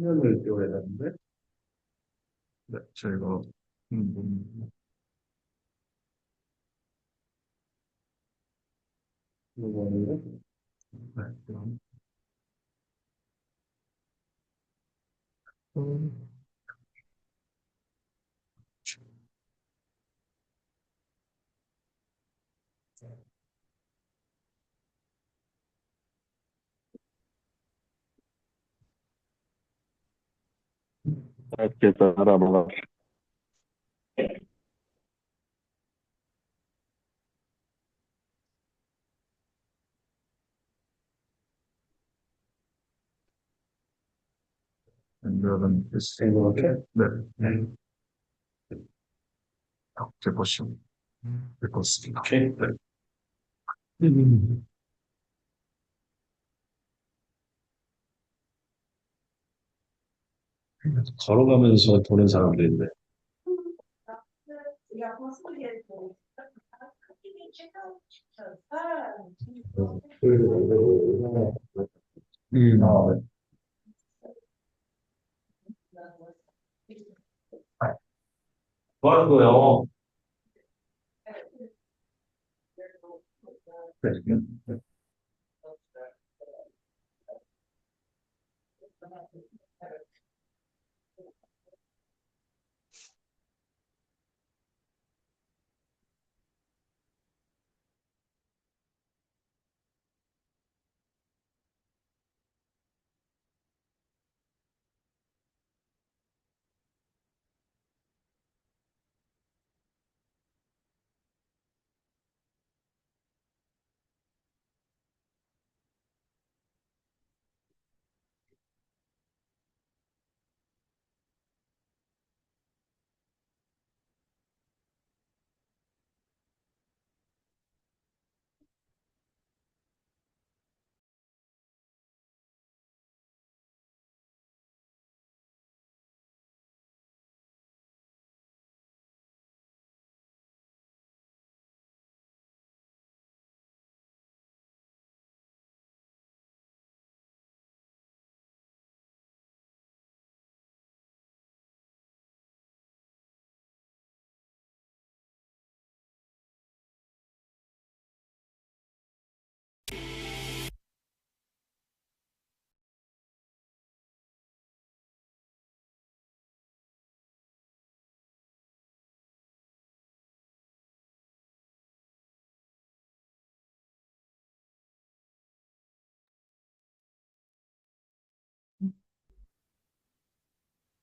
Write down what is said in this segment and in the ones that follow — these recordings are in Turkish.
화면을 띄워야 되는데. 네, 저희가 이거는 네, 그럼 음, Herkese merhabalar. 연결은 됐어요. 이렇게. 네, 네. 제 보시면 될 것 같습니다. 오케이. 네. 걸어가면서 보는 사람들인데. 아, 뭐 하는 거예요? 네.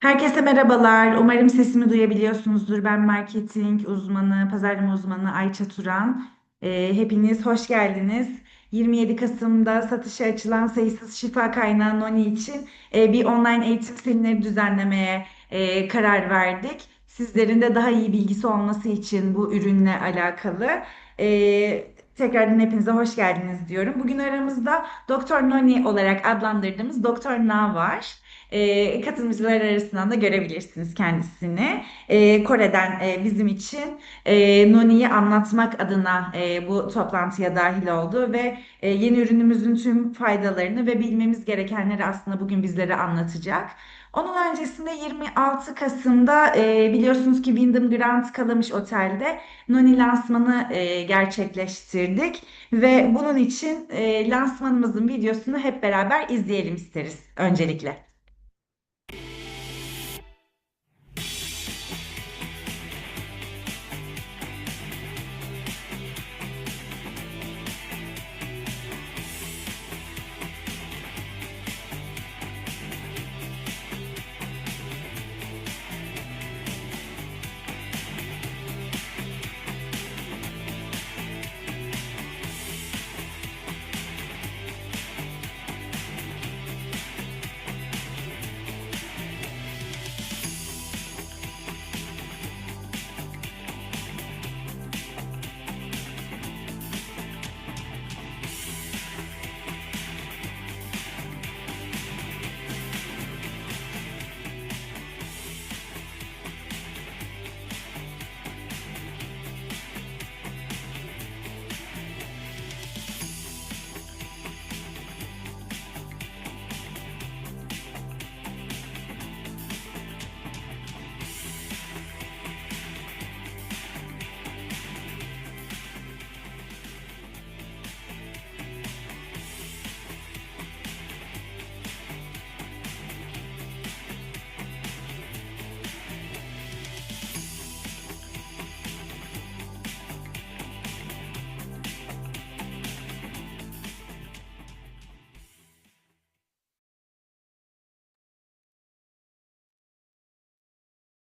Herkese merhabalar. Umarım sesimi duyabiliyorsunuzdur. Ben marketing uzmanı, pazarlama uzmanı Ayça Turan. Hepiniz hoş geldiniz. 27 Kasım'da satışa açılan sayısız şifa kaynağı Noni için bir online eğitim semineri düzenlemeye karar verdik. Sizlerin de daha iyi bilgisi olması için bu ürünle alakalı. Tekrardan hepinize hoş geldiniz diyorum. Bugün aramızda Doktor Noni olarak adlandırdığımız Doktor Na var. Katılımcılar arasından da görebilirsiniz kendisini. Kore'den bizim için Noni'yi anlatmak adına bu toplantıya dahil oldu ve yeni ürünümüzün tüm faydalarını ve bilmemiz gerekenleri aslında bugün bizlere anlatacak. Onun öncesinde 26 Kasım'da biliyorsunuz ki Wyndham Grand Kalamış Otel'de Noni lansmanı gerçekleştirdik ve bunun için lansmanımızın videosunu hep beraber izleyelim isteriz öncelikle.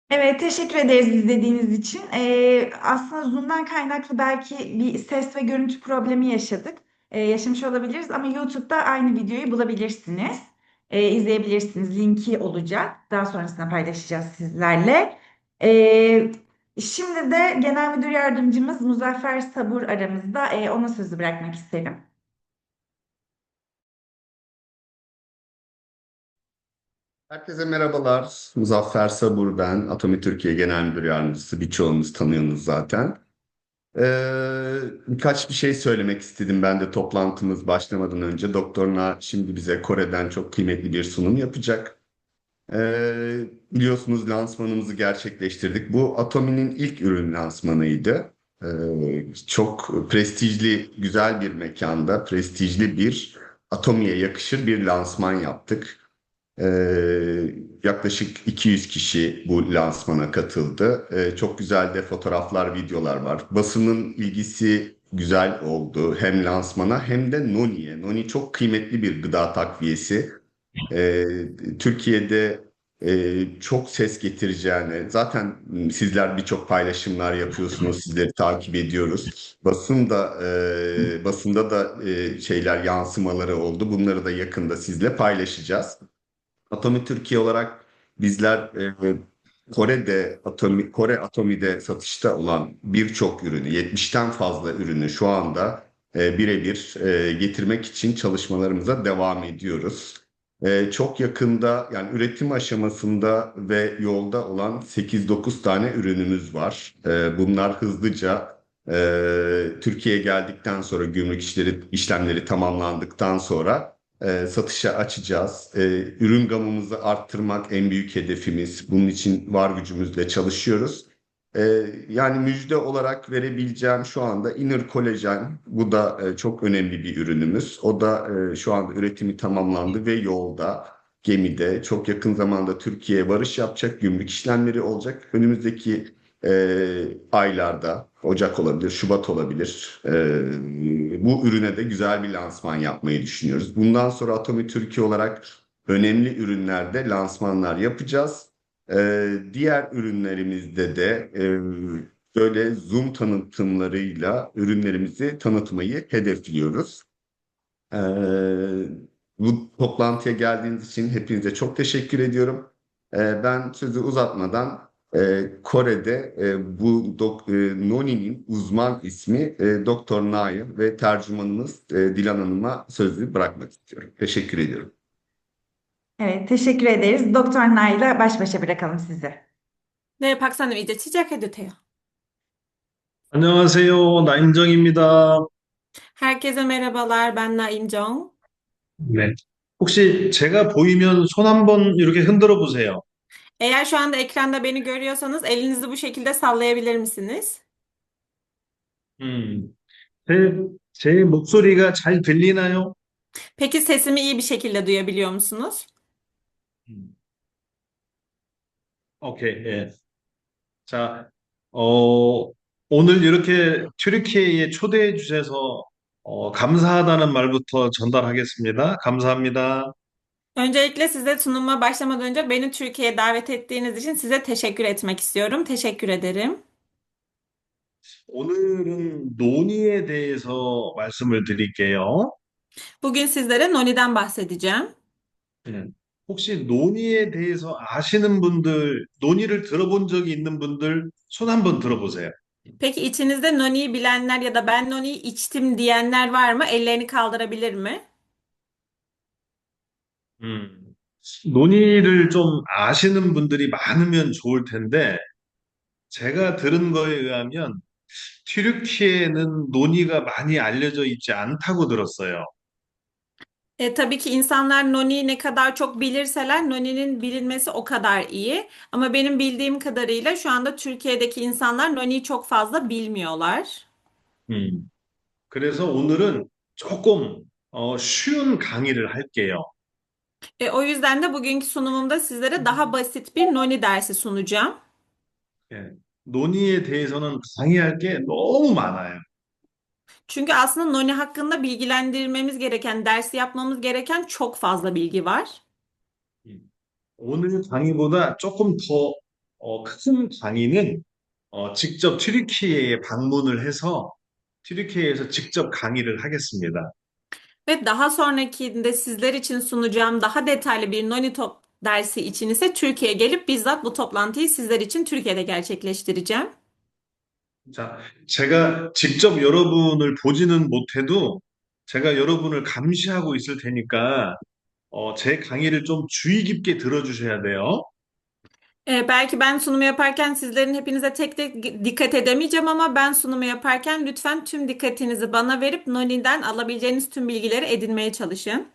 Evet, teşekkür ederiz izlediğiniz için. Aslında Zoom'dan kaynaklı belki bir ses ve görüntü problemi yaşadık. Yaşamış olabiliriz ama YouTube'da aynı videoyu bulabilirsiniz. İzleyebilirsiniz. Linki olacak. Daha sonrasında paylaşacağız sizlerle. Ee, Şimdi de Genel Müdür Yardımcımız Muzaffer Sabur aramızda. Ona sözü bırakmak isterim. Herkese merhabalar. Muzaffer Sabur ben. Atomi Türkiye Genel Müdür Yardımcısı. Birçoğunuz tanıyorsunuz zaten. Birkaç bir şey söylemek istedim ben de toplantımız başlamadan önce. Doktor Na şimdi bize Kore'den çok kıymetli bir sunum yapacak. Biliyorsunuz lansmanımızı gerçekleştirdik. Bu Atomi'nin ilk ürün lansmanıydı. Çok prestijli, güzel bir mekanda, prestijli bir Atomi'ye yakışır bir lansman yaptık. Yaklaşık 200 kişi bu lansmana katıldı. Çok güzel de fotoğraflar, videolar var. Basının ilgisi güzel oldu hem lansmana hem de Noni'ye. Noni çok kıymetli bir gıda takviyesi. Ee, Türkiye'de çok ses getireceğini, zaten sizler birçok paylaşımlar yapıyorsunuz, sizleri takip ediyoruz. Basında da şeyler yansımaları oldu. Bunları da yakında sizle paylaşacağız. Atomi Türkiye olarak bizler Kore Atomi'de satışta olan birçok ürünü, 70'ten fazla ürünü şu anda birebir getirmek için çalışmalarımıza devam ediyoruz. Çok yakında yani üretim aşamasında ve yolda olan 8-9 tane ürünümüz var. Bunlar hızlıca Türkiye'ye geldikten sonra işlemleri tamamlandıktan sonra satışa açacağız. Ürün gamımızı arttırmak en büyük hedefimiz. Bunun için var gücümüzle çalışıyoruz. Yani müjde olarak verebileceğim şu anda Inner Kolajen. Bu da çok önemli bir ürünümüz. O da şu anda üretimi tamamlandı ve yolda, gemide çok yakın zamanda Türkiye'ye varış yapacak, gümrük işlemleri olacak. Önümüzdeki aylarda, Ocak olabilir, Şubat olabilir. Bu ürüne de güzel bir lansman yapmayı düşünüyoruz. Bundan sonra Atomi Türkiye olarak önemli ürünlerde lansmanlar yapacağız. Diğer ürünlerimizde de böyle Zoom tanıtımlarıyla ürünlerimizi tanıtmayı hedefliyoruz. Ee, Bu toplantıya geldiğiniz için hepinize çok teşekkür ediyorum. Ben sözü uzatmadan Kore'de Noni'nin uzman ismi Doktor Nail ve tercümanımız Dilan Hanım'a sözü bırakmak istiyorum. Teşekkür ediyorum. Evet, teşekkür ederiz. Doktor Nail'le baş başa bırakalım sizi. 네, 박사님 이제 시작해도 돼요. 안녕하세요. 나임정입니다. Herkese merhabalar, ben Naim정. 네. 혹시 제가 보이면 손 한번 이렇게 흔들어 보세요. Eğer şu anda ekranda beni görüyorsanız elinizi bu şekilde sallayabilir misiniz? 음, 제, 제 목소리가 잘 들리나요? Peki sesimi iyi bir şekilde duyabiliyor musunuz? 음, 오케이, 예. 자, 어, 오늘 이렇게 튀르키예에 초대해 주셔서 감사하다는 말부터 전달하겠습니다. 감사합니다. Öncelikle size sunuma başlamadan önce beni Türkiye'ye davet ettiğiniz için size teşekkür etmek istiyorum. Teşekkür ederim. 오늘은 논의에 대해서 말씀을 드릴게요. Bugün sizlere Noni'den bahsedeceğim. 네. 혹시 논의에 대해서 아시는 분들, 논의를 들어본 적이 있는 분들 손 한번 들어보세요. Peki içinizde Noni'yi bilenler ya da ben Noni'yi içtim diyenler var mı? Ellerini kaldırabilir mi? 음, 논의를 좀 아시는 분들이 많으면 좋을 텐데, 제가 들은 거에 의하면 튀르키예는 논의가 많이 알려져 있지 않다고 들었어요. Tabii ki insanlar Noni'yi ne kadar çok bilirseler Noni'nin bilinmesi o kadar iyi. Ama benim bildiğim kadarıyla şu anda Türkiye'deki insanlar Noni'yi çok fazla bilmiyorlar. 음, 그래서 오늘은 조금 쉬운 강의를 할게요. O yüzden de bugünkü sunumumda sizlere daha basit bir Noni dersi sunacağım. 예, 논의에 대해서는 강의할 게 너무 많아요. Çünkü aslında Noni hakkında bilgilendirmemiz gereken, dersi yapmamız gereken çok fazla bilgi var. 오늘 강의보다 조금 더 큰 강의는 직접 튀르키예에 방문을 해서 튀르키예에서 직접 강의를 하겠습니다. Ve daha sonrakinde sizler için sunacağım daha detaylı bir Noni Top dersi için ise Türkiye'ye gelip bizzat bu toplantıyı sizler için Türkiye'de gerçekleştireceğim. 자, 제가 직접 여러분을 보지는 못해도 제가 여러분을 감시하고 있을 테니까 제 강의를 좀 주의 깊게 들어주셔야 돼요. Belki ben sunumu yaparken sizlerin hepinize tek tek dikkat edemeyeceğim ama ben sunumu yaparken lütfen tüm dikkatinizi bana verip Noni'den alabileceğiniz tüm bilgileri edinmeye çalışın.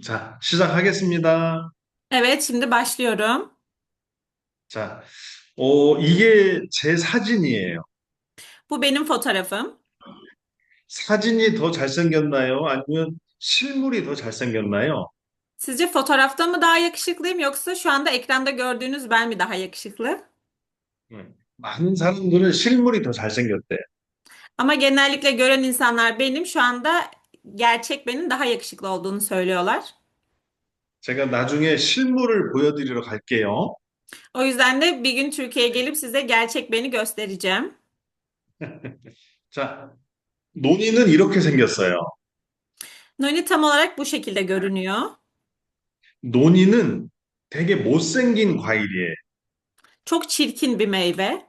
자, 시작하겠습니다. Evet, şimdi başlıyorum. 자, 이게 제 사진이에요. Bu benim fotoğrafım. 사진이 더 잘생겼나요? 아니면 실물이 더 잘생겼나요? Sizce fotoğrafta mı daha yakışıklıyım yoksa şu anda ekranda gördüğünüz ben mi daha yakışıklı? 많은 사람들은 실물이 더 잘생겼대. Ama genellikle gören insanlar benim şu anda gerçek benim daha yakışıklı olduğunu söylüyorlar. 제가 나중에 실물을 보여드리러 갈게요. O yüzden de bir gün Türkiye'ye gelip size gerçek beni göstereceğim. 자, 논이는 이렇게 생겼어요. Noni tam olarak bu şekilde görünüyor. 논이는 되게 못생긴 과일이에요. Çok çirkin bir meyve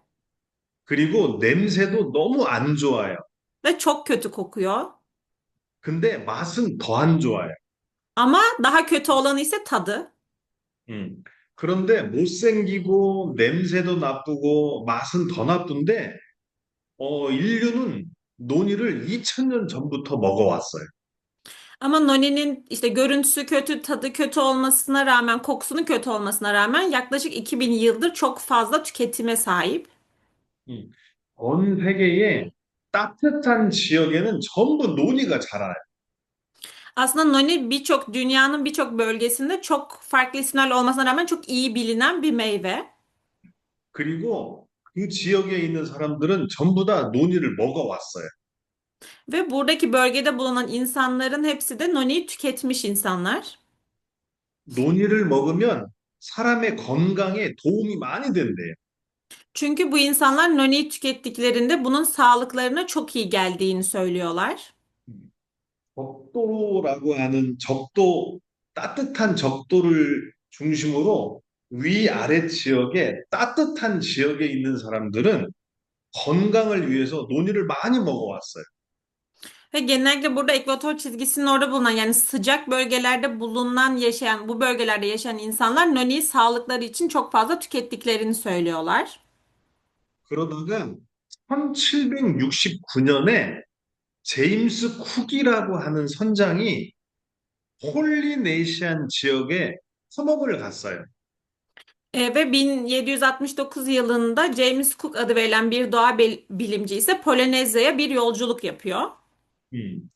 그리고 냄새도 너무 안 좋아요. ve çok kötü kokuyor. 근데 맛은 더 안 좋아요. Ama daha kötü olanı ise tadı. 음. 그런데 못생기고 냄새도 나쁘고 맛은 더 나쁜데 인류는 논이를 2000년 전부터 먹어왔어요. Ama Noni'nin işte görüntüsü kötü, tadı kötü olmasına rağmen, kokusunun kötü olmasına rağmen yaklaşık 2000 yıldır çok fazla tüketime sahip. 음. 전 세계의 따뜻한 지역에는 전부 논이가 자라요. Aslında Noni dünyanın birçok bölgesinde çok farklı isimlerle olmasına rağmen çok iyi bilinen bir meyve. 그리고 그 지역에 있는 사람들은 전부 다 논이를 먹어왔어요. Ve buradaki bölgede bulunan insanların hepsi de Noni'yi tüketmiş insanlar. 논이를 먹으면 사람의 건강에 도움이 많이 된대요. Çünkü bu insanlar Noni'yi tükettiklerinde bunun sağlıklarına çok iyi geldiğini söylüyorlar. 적도라고 하는 적도, 따뜻한 적도를 중심으로 위아래 지역에 따뜻한 지역에 있는 사람들은 건강을 위해서 논이를 많이 먹어왔어요. Ve genellikle burada ekvator çizgisinin orada bulunan yani sıcak bölgelerde bu bölgelerde yaşayan insanlar Noni'yi sağlıkları için çok fazla tükettiklerini söylüyorlar. 그러다가 1769년에 제임스 쿡이라고 하는 선장이 폴리네시안 지역에 탐험을 갔어요. Ve 1769 yılında James Cook adı verilen bir bilimci ise Polinezya'ya bir yolculuk yapıyor. 음,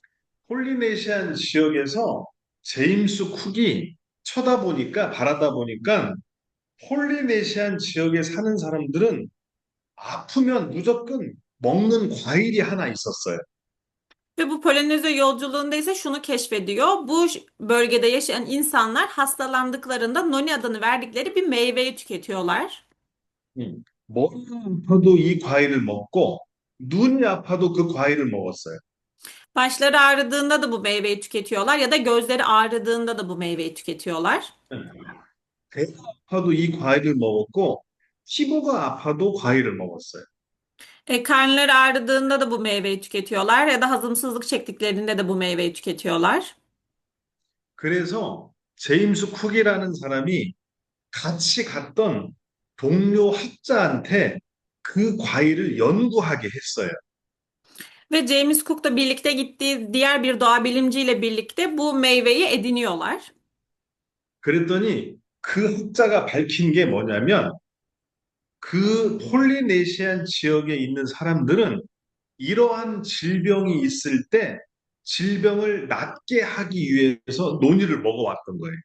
폴리네시안 지역에서 제임스 쿡이 바라다 보니까 폴리네시안 지역에 사는 사람들은 아프면 무조건 먹는 과일이 하나 있었어요. Ve bu Polinezya yolculuğunda ise şunu keşfediyor. Bölgede yaşayan insanlar hastalandıklarında Noni adını verdikleri bir meyveyi tüketiyorlar. 머리가 아파도 이 과일을 먹고 눈이 아파도 그 과일을 먹었어요. Başları ağrıdığında da bu meyveyi tüketiyorlar ya da gözleri ağrıdığında da bu meyveyi tüketiyorlar. 배가 아파도 이 과일을 먹었고 피부가 아파도 과일을 먹었어요. Karnları ağrıdığında da bu meyveyi tüketiyorlar ya da hazımsızlık çektiklerinde de bu meyveyi tüketiyorlar. 그래서 제임스 쿡이라는 사람이 같이 갔던 동료 학자한테 그 과일을 연구하게 했어요. Ve James Cook da birlikte gittiği diğer bir doğa bilimciyle birlikte bu meyveyi ediniyorlar. 그랬더니 그 학자가 밝힌 게 뭐냐면 그 폴리네시안 지역에 있는 사람들은 이러한 질병이 있을 때 질병을 낫게 하기 위해서 논이를 먹어왔던 거예요.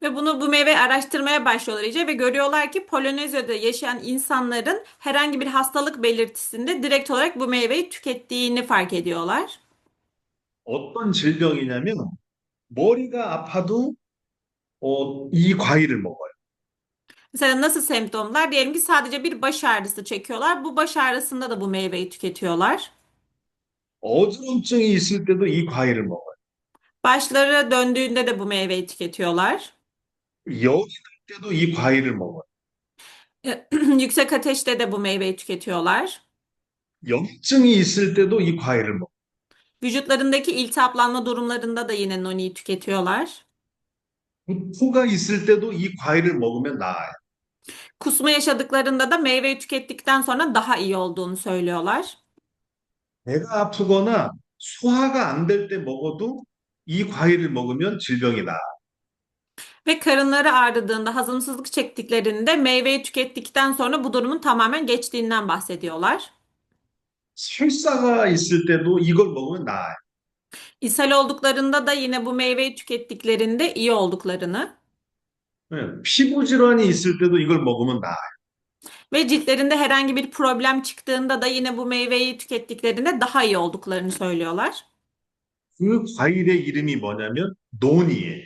Ve bu meyveyi araştırmaya başlıyorlar iyice ve görüyorlar ki Polinezya'da yaşayan insanların herhangi bir hastalık belirtisinde direkt olarak bu meyveyi tükettiğini fark ediyorlar. 어떤 질병이냐면 머리가 아파도 이 과일을 먹어요. Mesela nasıl semptomlar? Diyelim ki sadece bir baş ağrısı çekiyorlar. Bu baş ağrısında da bu meyveyi tüketiyorlar. 어지럼증이 있을 때도 이 과일을 먹어요. Başları döndüğünde de bu meyveyi tüketiyorlar. 열이 날 때도 이 과일을 먹어요. Yüksek ateşte de bu meyveyi tüketiyorlar. 염증이 있을 때도 이 과일을 먹어요. Vücutlarındaki iltihaplanma durumlarında da yine noniyi tüketiyorlar. 구토가 있을 때도 이 과일을 먹으면 나아요. Kusma yaşadıklarında da meyveyi tükettikten sonra daha iyi olduğunu söylüyorlar. 배가 아프거나 소화가 안 될 때 먹어도 이 과일을 먹으면 질병이 나아요. Ve karınları ağrıdığında, hazımsızlık çektiklerinde meyveyi tükettikten sonra bu durumun tamamen geçtiğinden bahsediyorlar. 설사가 있을 때도 이걸 먹으면 나아요. İshal olduklarında da yine bu meyveyi tükettiklerinde iyi olduklarını 예, 피부 질환이 있을 때도 이걸 먹으면 나아요. ve ciltlerinde herhangi bir problem çıktığında da yine bu meyveyi tükettiklerinde daha iyi olduklarını söylüyorlar. 그 과일의 이름이 뭐냐면 논이에요.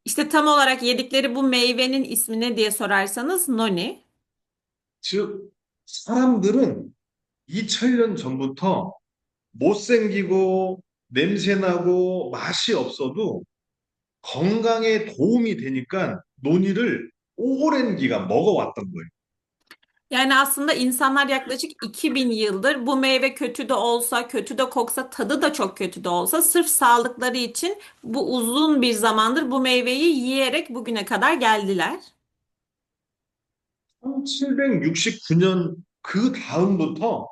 İşte tam olarak yedikleri bu meyvenin ismi ne diye sorarsanız noni. 즉, 사람들은 2000년 전부터 못생기고 냄새나고 맛이 없어도 건강에 도움이 되니까 논이를 오랜 기간 먹어왔던 거예요. Yani aslında insanlar yaklaşık 2000 yıldır bu meyve kötü de olsa, kötü de koksa, tadı da çok kötü de olsa sırf sağlıkları için bu uzun bir zamandır bu meyveyi yiyerek bugüne kadar geldiler. 1769년 그 다음부터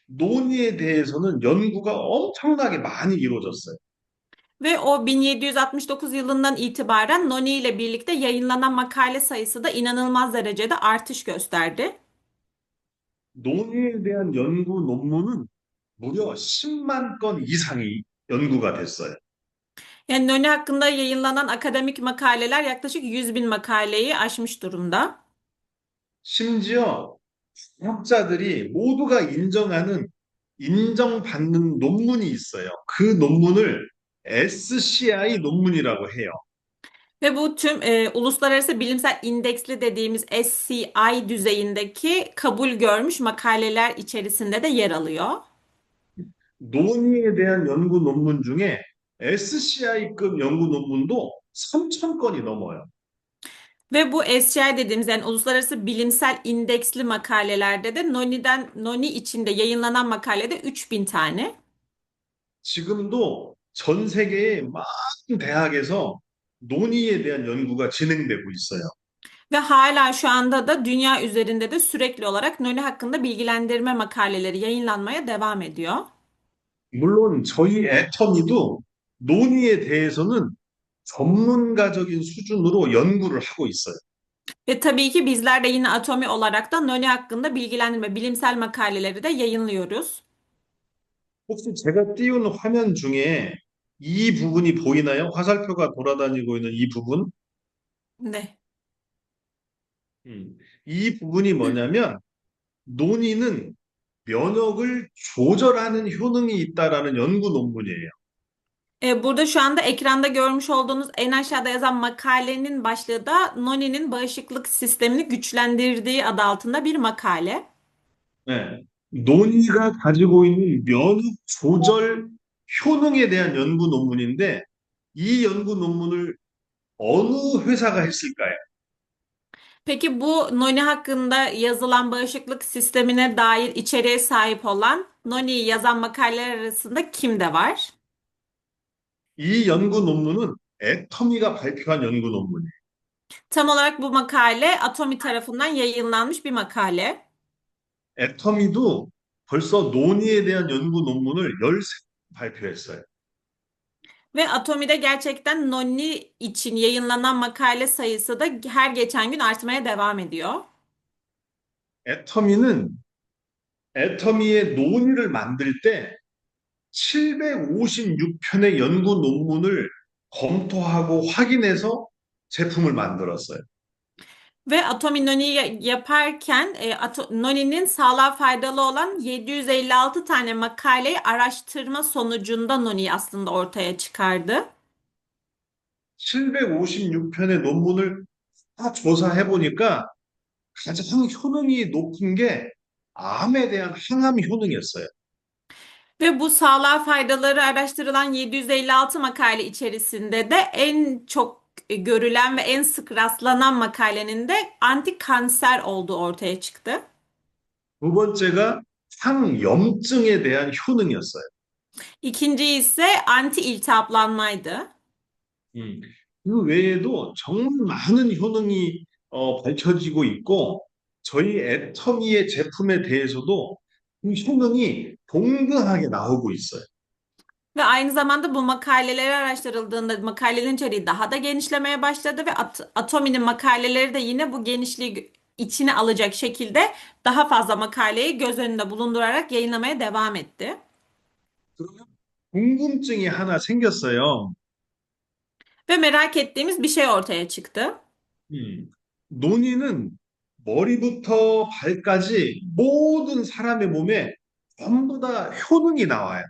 논이에 대해서는 연구가 엄청나게 많이 이루어졌어요. Ve o 1769 yılından itibaren Noni ile birlikte yayınlanan makale sayısı da inanılmaz derecede artış gösterdi. 논의에 대한 연구 논문은 무려 10만 건 이상이 연구가 됐어요. Yani Noni hakkında yayınlanan akademik makaleler yaklaşık 100 bin makaleyi aşmış durumda. 심지어 학자들이 모두가 인정받는 논문이 있어요. 그 논문을 SCI 논문이라고 해요. Ve bu tüm uluslararası bilimsel indeksli dediğimiz SCI düzeyindeki kabul görmüş makaleler içerisinde de yer alıyor. 논의에 대한 연구 논문 중에 SCI급 연구 논문도 3천 건이 넘어요. Ve bu SCI dediğimiz yani uluslararası bilimsel indeksli makalelerde de Noni içinde yayınlanan makalede 3000 tane. 지금도 전 세계의 많은 대학에서 논의에 대한 연구가 진행되고 있어요. Ve hala şu anda da dünya üzerinde de sürekli olarak Noni hakkında bilgilendirme makaleleri yayınlanmaya devam ediyor. 물론 저희 애터미도 논의에 대해서는 전문가적인 수준으로 연구를 하고 있어요. Ve tabii ki bizler de yine Atomi olarak da Noni hakkında bilgilendirme, bilimsel makaleleri de yayınlıyoruz. 혹시 제가 띄운 화면 중에 이 부분이 보이나요? 화살표가 돌아다니고 있는 이 부분? Ne? 이 부분이 뭐냐면 논의는 면역을 조절하는 효능이 있다라는 연구 논문이에요. Burada şu anda ekranda görmüş olduğunuz en aşağıda yazan makalenin başlığı da Noni'nin bağışıklık sistemini güçlendirdiği adı altında bir makale. 네. 논의가 가지고 있는 면역 조절 효능에 대한 연구 논문인데 이 연구 논문을 어느 회사가 했을까요? Peki bu Noni hakkında yazılan bağışıklık sistemine dair içeriğe sahip olan Noni'yi yazan makaleler arasında kim de var? 이 연구 논문은 애터미가 발표한 연구 논문이에요. Tam olarak bu makale Atomi tarafından yayınlanmış bir makale. 애터미도 벌써 논의에 대한 연구 논문을 13개 발표했어요. Ve Atomi'de gerçekten Noni için yayınlanan makale sayısı da her geçen gün artmaya devam ediyor. 애터미는 애터미의 논의를 만들 때 756편의 연구 논문을 검토하고 확인해서 제품을 만들었어요. Ve Atomi Noni'yi yaparken Noni'nin sağlığa faydalı olan 756 tane makaleyi araştırma sonucunda Noni'yi aslında ortaya çıkardı. 756편의 논문을 다 조사해 보니까 가장 효능이 높은 게 암에 대한 항암 효능이었어요. Ve bu sağlığa faydaları araştırılan 756 makale içerisinde de en çok görülen ve en sık rastlanan makalenin de anti kanser olduğu ortaya çıktı. 두 번째가 항염증에 대한 효능이었어요. İkinci ise anti iltihaplanmaydı. 음, 그 외에도 정말 많은 효능이 밝혀지고 있고, 저희 애터미의 제품에 대해서도 그 효능이 동등하게 나오고 있어요. Ve aynı zamanda bu makaleleri araştırıldığında makalelerin içeriği daha da genişlemeye başladı ve Atomi'nin makaleleri de yine bu genişliği içine alacak şekilde daha fazla makaleyi göz önünde bulundurarak yayınlamaya devam etti. 그러면 궁금증이 하나 생겼어요. Ve merak ettiğimiz bir şey ortaya çıktı. 논의는 머리부터 발까지 모든 사람의 몸에 전부 다 효능이 나와요.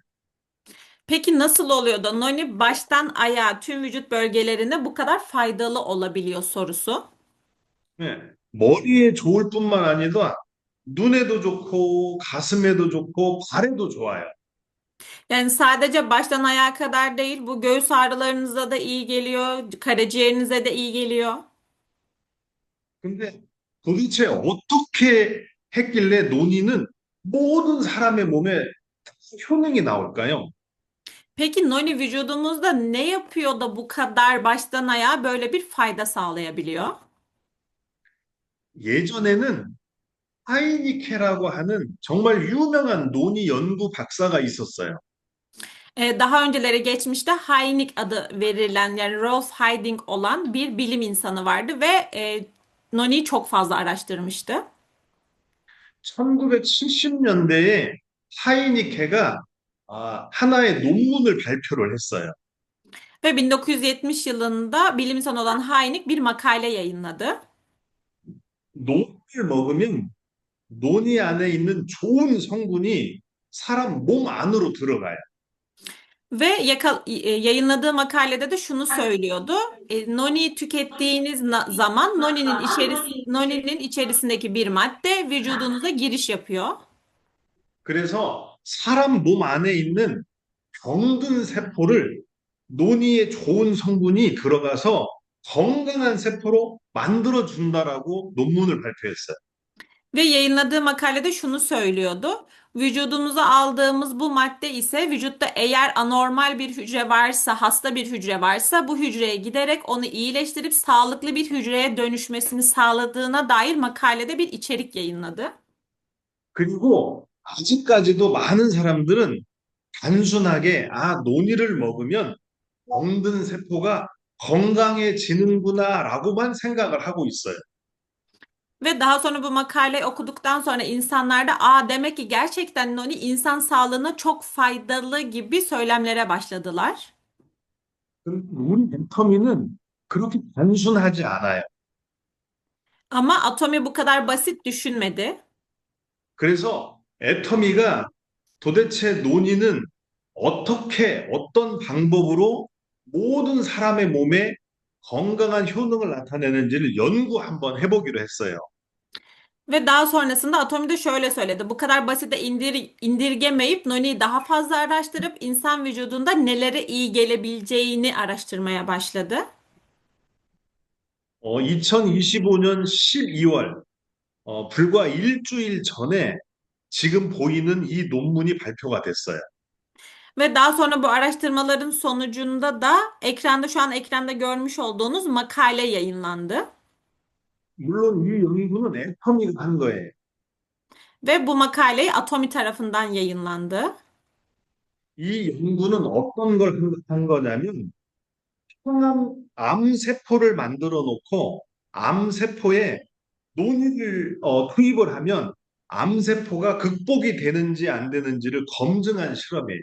Peki nasıl oluyor da noni baştan ayağa tüm vücut bölgelerinde bu kadar faydalı olabiliyor sorusu. 네, 머리에 좋을 뿐만 아니라 눈에도 좋고 가슴에도 좋고 발에도 좋아요. Yani sadece baştan ayağa kadar değil, bu göğüs ağrılarınıza da iyi geliyor, karaciğerinize de iyi geliyor. 근데 도대체 어떻게 했길래 논의는 모든 사람의 몸에 효능이 나올까요? Peki noni vücudumuzda ne yapıyor da bu kadar baştan ayağa böyle bir fayda sağlayabiliyor? 예전에는 하이니케라고 하는 정말 유명한 논의 연구 박사가 있었어요. Daha önceleri geçmişte Hynek adı verilen yani Rolf Hyding olan bir bilim insanı vardı ve noniyi çok fazla araştırmıştı. 1970년대에 하이니케가 하나의 논문을 발표를 했어요. Ve 1970 yılında bilim insanı olan Hynek bir makale yayınladı. 논을 먹으면 논이 안에 있는 좋은 성분이 사람 몸 안으로 들어가요. Ve yayınladığı makalede de şunu söylüyordu. Noni tükettiğiniz zaman noninin içerisindeki bir madde vücudunuza giriş yapıyor. 그래서 사람 몸 안에 있는 병든 세포를 논이에 좋은 성분이 들어가서 건강한 세포로 만들어 준다라고 논문을 발표했어요. Ve yayınladığı makalede şunu söylüyordu. Vücudumuza aldığımız bu madde ise vücutta eğer anormal bir hücre varsa, hasta bir hücre varsa bu hücreye giderek onu iyileştirip sağlıklı bir hücreye dönüşmesini sağladığına dair makalede bir içerik yayınladı. 그리고 아직까지도 많은 사람들은 단순하게 논이를 먹으면 병든 세포가 건강해지는구나라고만 생각을 하고 있어요. Ve daha sonra bu makaleyi okuduktan sonra insanlar da demek ki gerçekten noni insan sağlığına çok faydalı gibi söylemlere başladılar. 우리 애터미는 그렇게 단순하지 않아요. Ama Atomi bu kadar basit düşünmedi. 그래서 애터미가 도대체 논의는 어떻게, 어떤 방법으로 모든 사람의 몸에 건강한 효능을 나타내는지를 연구 한번 해보기로 했어요. Ve daha sonrasında Atomi de şöyle söyledi. Bu kadar basite indirgemeyip Noni'yi daha fazla araştırıp insan vücudunda nelere iyi gelebileceğini araştırmaya başladı. 2025년 12월, 불과 일주일 전에 지금 보이는 이 논문이 발표가 됐어요. Ve daha sonra bu araştırmaların sonucunda da şu an ekranda görmüş olduğunuz makale yayınlandı. 물론 이 연구는 애터미가 한 거예요. Ve bu makaleyi Atomi tarafından yayınlandı. 이 연구는 어떤 걸 한 거냐면 암 세포를 만들어 놓고 암 세포에 논의를 투입을 하면 암 세포가 극복이 되는지 안 되는지를 검증한 실험이에요.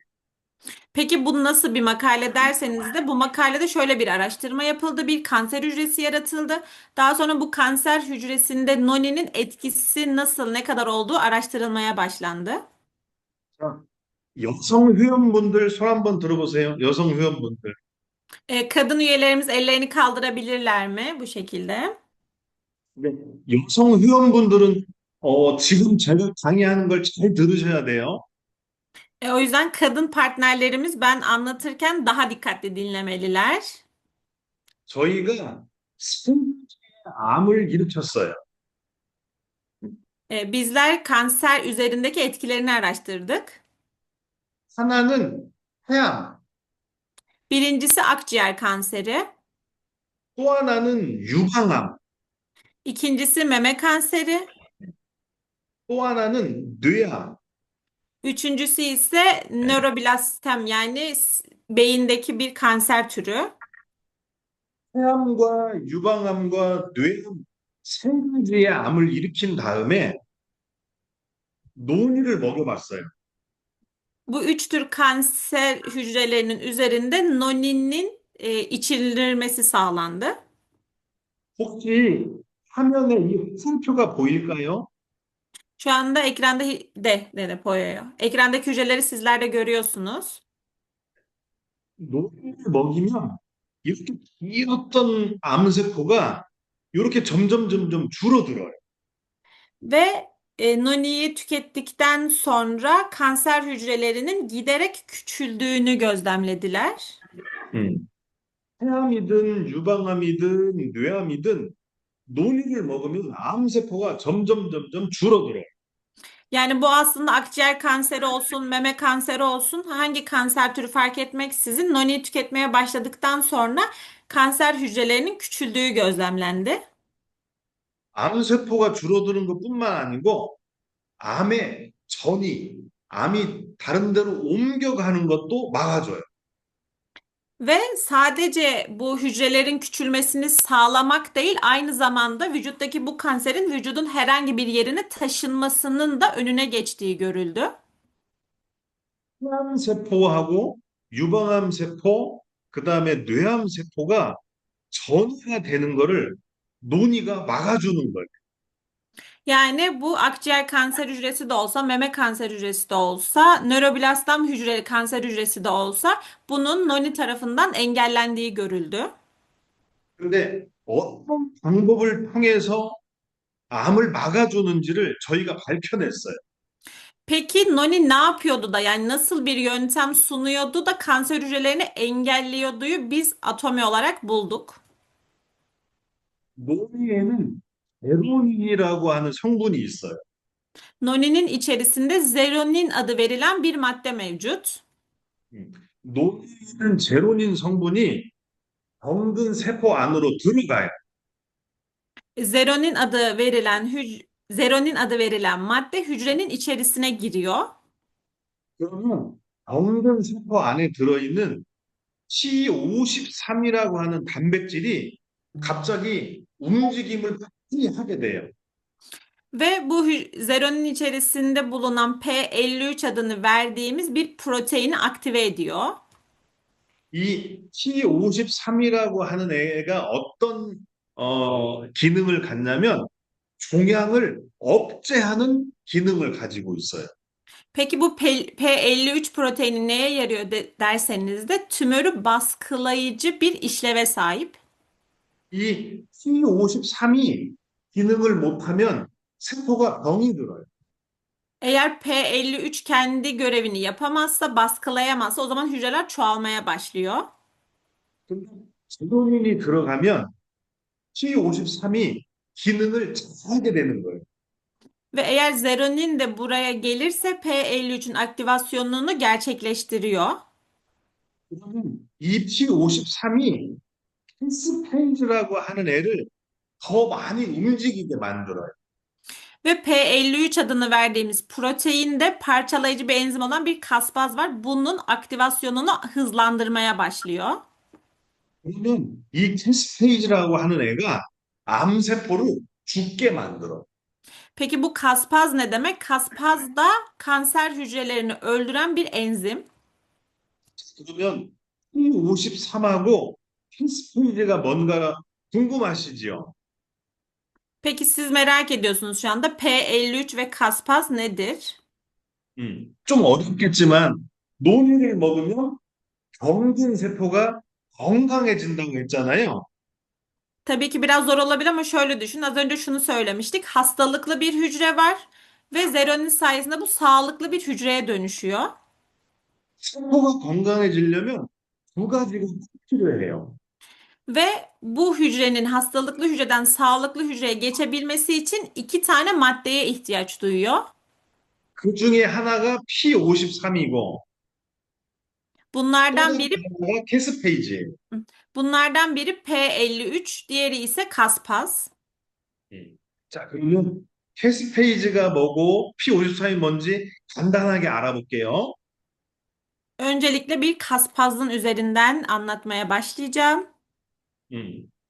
Peki bu nasıl bir makale derseniz de bu makalede şöyle bir araştırma yapıldı. Bir kanser hücresi yaratıldı. Daha sonra bu kanser hücresinde noninin etkisi nasıl, ne kadar olduğu araştırılmaya başlandı. 자, 여성 회원분들 손 한번 들어보세요. 여성 회원분들. Kadın üyelerimiz ellerini kaldırabilirler mi bu şekilde? 근데 여성 회원분들은 지금 제가 강의하는 걸 잘 들으셔야 돼요. O yüzden kadın partnerlerimiz ben anlatırken daha dikkatli dinlemeliler. 저희가 생체의 암을 일으켰어요. Bizler kanser üzerindeki etkilerini araştırdık. 하나는 폐암, Birincisi akciğer kanseri, 또 하나는 유방암, ikincisi meme kanseri, 또 하나는 뇌암. üçüncüsü ise nöroblastem yani beyindeki bir kanser türü. 폐암과 유방암과 뇌암 세 가지의 암을 일으킨 다음에 논이를 먹여봤어요. Bu üç tür kanser hücrelerinin üzerinde noninin içirilmesi sağlandı. 혹시 화면에 이 화살표가 보일까요? Şu anda ekranda de boyuyor. Ekrandaki hücreleri sizler de görüyorsunuz. 논이를 먹이면 이렇게 길었던 암세포가 이렇게 점점 줄어들어요. Ve noniyi tükettikten sonra kanser hücrelerinin giderek küçüldüğünü gözlemlediler. 음. 폐암이든 유방암이든 뇌암이든 논이를 먹으면 암세포가 점점 줄어들어요. Yani bu aslında akciğer kanseri olsun, meme kanseri olsun, hangi kanser türü fark etmeksizin noniyi tüketmeye başladıktan sonra kanser hücrelerinin küçüldüğü gözlemlendi. 암세포가 줄어드는 것뿐만 아니고 암의 전이, 암이 다른 데로 옮겨가는 것도 막아줘요. Ve sadece bu hücrelerin küçülmesini sağlamak değil, aynı zamanda vücuttaki bu kanserin vücudun herhangi bir yerine taşınmasının da önüne geçtiği görüldü. 폐암세포하고 유방암세포, 그 다음에 뇌암세포가 전이가 되는 거를 논이가 막아주는 거예요. Yani bu akciğer kanser hücresi de olsa, meme kanser hücresi de olsa, nöroblastam kanser hücresi de olsa bunun noni tarafından engellendiği görüldü. 근데 어떤 방법을 통해서 암을 막아주는지를 저희가 밝혀냈어요. Peki noni ne yapıyordu da yani nasıl bir yöntem sunuyordu da kanser hücrelerini engelliyorduyu biz atomi olarak bulduk. 논의에는 에로닌이라고 하는 성분이 있어요. Noninin içerisinde zeronin adı verilen bir madde mevcut. 논의는 제로닌 성분이 병든 세포 안으로 들어가요. Zeronin adı verilen madde hücrenin içerisine giriyor. 그러면 병든 세포 안에 들어있는 C53이라고 하는 단백질이 갑자기 움직임을 빨리 하게 돼요. Ve bu zeronin içerisinde bulunan P53 adını verdiğimiz bir proteini aktive ediyor. 이 C53이라고 하는 애가 어떤 기능을 갖냐면 종양을 억제하는 기능을 가지고 있어요. Peki bu P53 proteini neye yarıyor derseniz de tümörü baskılayıcı bir işleve sahip. 이 C53이 기능을 못하면 세포가 병이 들어요. Eğer P53 kendi görevini yapamazsa, baskılayamazsa o zaman hücreler çoğalmaya başlıyor. 근데 제로닌이 들어가면 C53이 기능을 잘하게 되는 거예요. Ve eğer zeronin de buraya gelirse P53'ün aktivasyonunu gerçekleştiriyor. 그러면 이 P53이 패스페이지라고 하는 애를 더 많이 움직이게 만들어요. Ve P53 adını verdiğimiz proteinde parçalayıcı bir enzim olan bir kaspaz var. Bunun aktivasyonunu hızlandırmaya başlıyor. 그러면 이 캐스페이지라고 하는 애가 암세포를 죽게 만들어. Peki bu kaspaz ne demek? Kaspaz da kanser hücrelerini öldüren bir enzim. 그러면 P53하고 캐스페이지가 뭔가 궁금하시죠? Peki siz merak ediyorsunuz şu anda P53 ve kaspaz nedir? 좀 어렵겠지만 논이를 먹으면 병든 세포가 건강해진다고 했잖아요. Tabii ki biraz zor olabilir ama şöyle düşün. Az önce şunu söylemiştik. Hastalıklı bir hücre var ve zeronin sayesinde bu sağlıklı bir hücreye dönüşüyor. 세포가 건강해지려면 두 가지가 꼭 필요해요. Ve bu hücrenin hastalıklı hücreden sağlıklı hücreye geçebilmesi için iki tane maddeye ihtiyaç duyuyor. 그 중에 하나가 P53이고 또 Bunlardan 다른 biri 하나가 캐스페이지예요. bunlardan biri P53, diğeri ise kaspaz. 예. 자, 그러면 캐스페이지가 뭐고 P53이 뭔지 간단하게 알아볼게요. Öncelikle bir kaspazın üzerinden anlatmaya başlayacağım.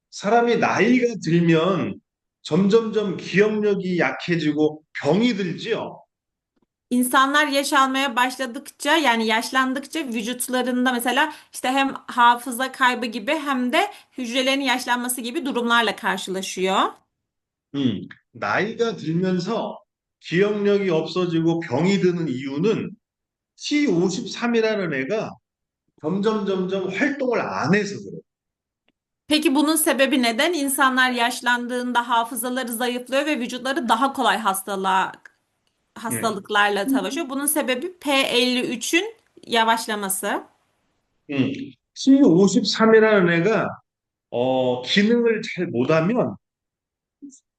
사람이 나이가 들면 점점점 기억력이 약해지고 병이 들지요. İnsanlar yaş almaya başladıkça yani yaşlandıkça vücutlarında mesela işte hem hafıza kaybı gibi hem de hücrelerin yaşlanması gibi durumlarla karşılaşıyor. 나이가 들면서 기억력이 없어지고 병이 드는 이유는 T53이라는 애가 점점 활동을 안 해서 그래요. Peki bunun sebebi neden? İnsanlar yaşlandığında hafızaları zayıflıyor ve vücutları daha kolay 예. hastalıklarla savaşıyor. Bunun sebebi P53'ün yavaşlaması. T53이라는 애가 기능을 잘 못하면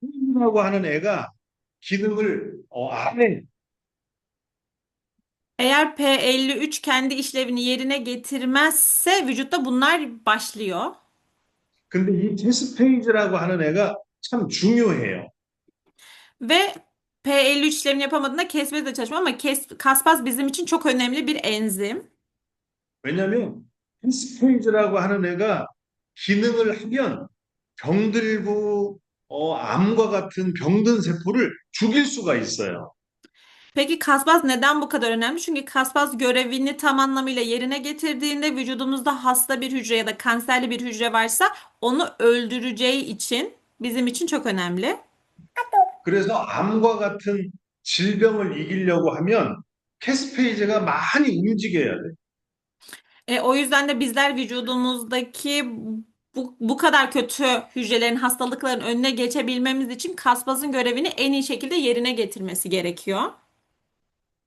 T라고 하는 애가 기능을 안 해. Eğer P53 kendi işlevini yerine getirmezse vücutta bunlar başlıyor. 근데 이 캐스페이지라고 하는 애가 참 중요해요. Ve P53 işlemini yapamadığında kesmesi de çalışmıyor ama kaspaz bizim için çok önemli bir enzim. 왜냐하면 캐스페이지라고 하는 애가 기능을 하면 병들고 암과 같은 병든 세포를 죽일 수가 있어요. Peki kaspaz neden bu kadar önemli? Çünkü kaspaz görevini tam anlamıyla yerine getirdiğinde vücudumuzda hasta bir hücre ya da kanserli bir hücre varsa onu öldüreceği için bizim için çok önemli. 그래서 암과 같은 질병을 이기려고 하면 캐스페이지가 많이 움직여야 돼. O yüzden de bizler vücudumuzdaki bu kadar kötü hücrelerin hastalıkların önüne geçebilmemiz için kaspazın görevini en iyi şekilde yerine getirmesi gerekiyor.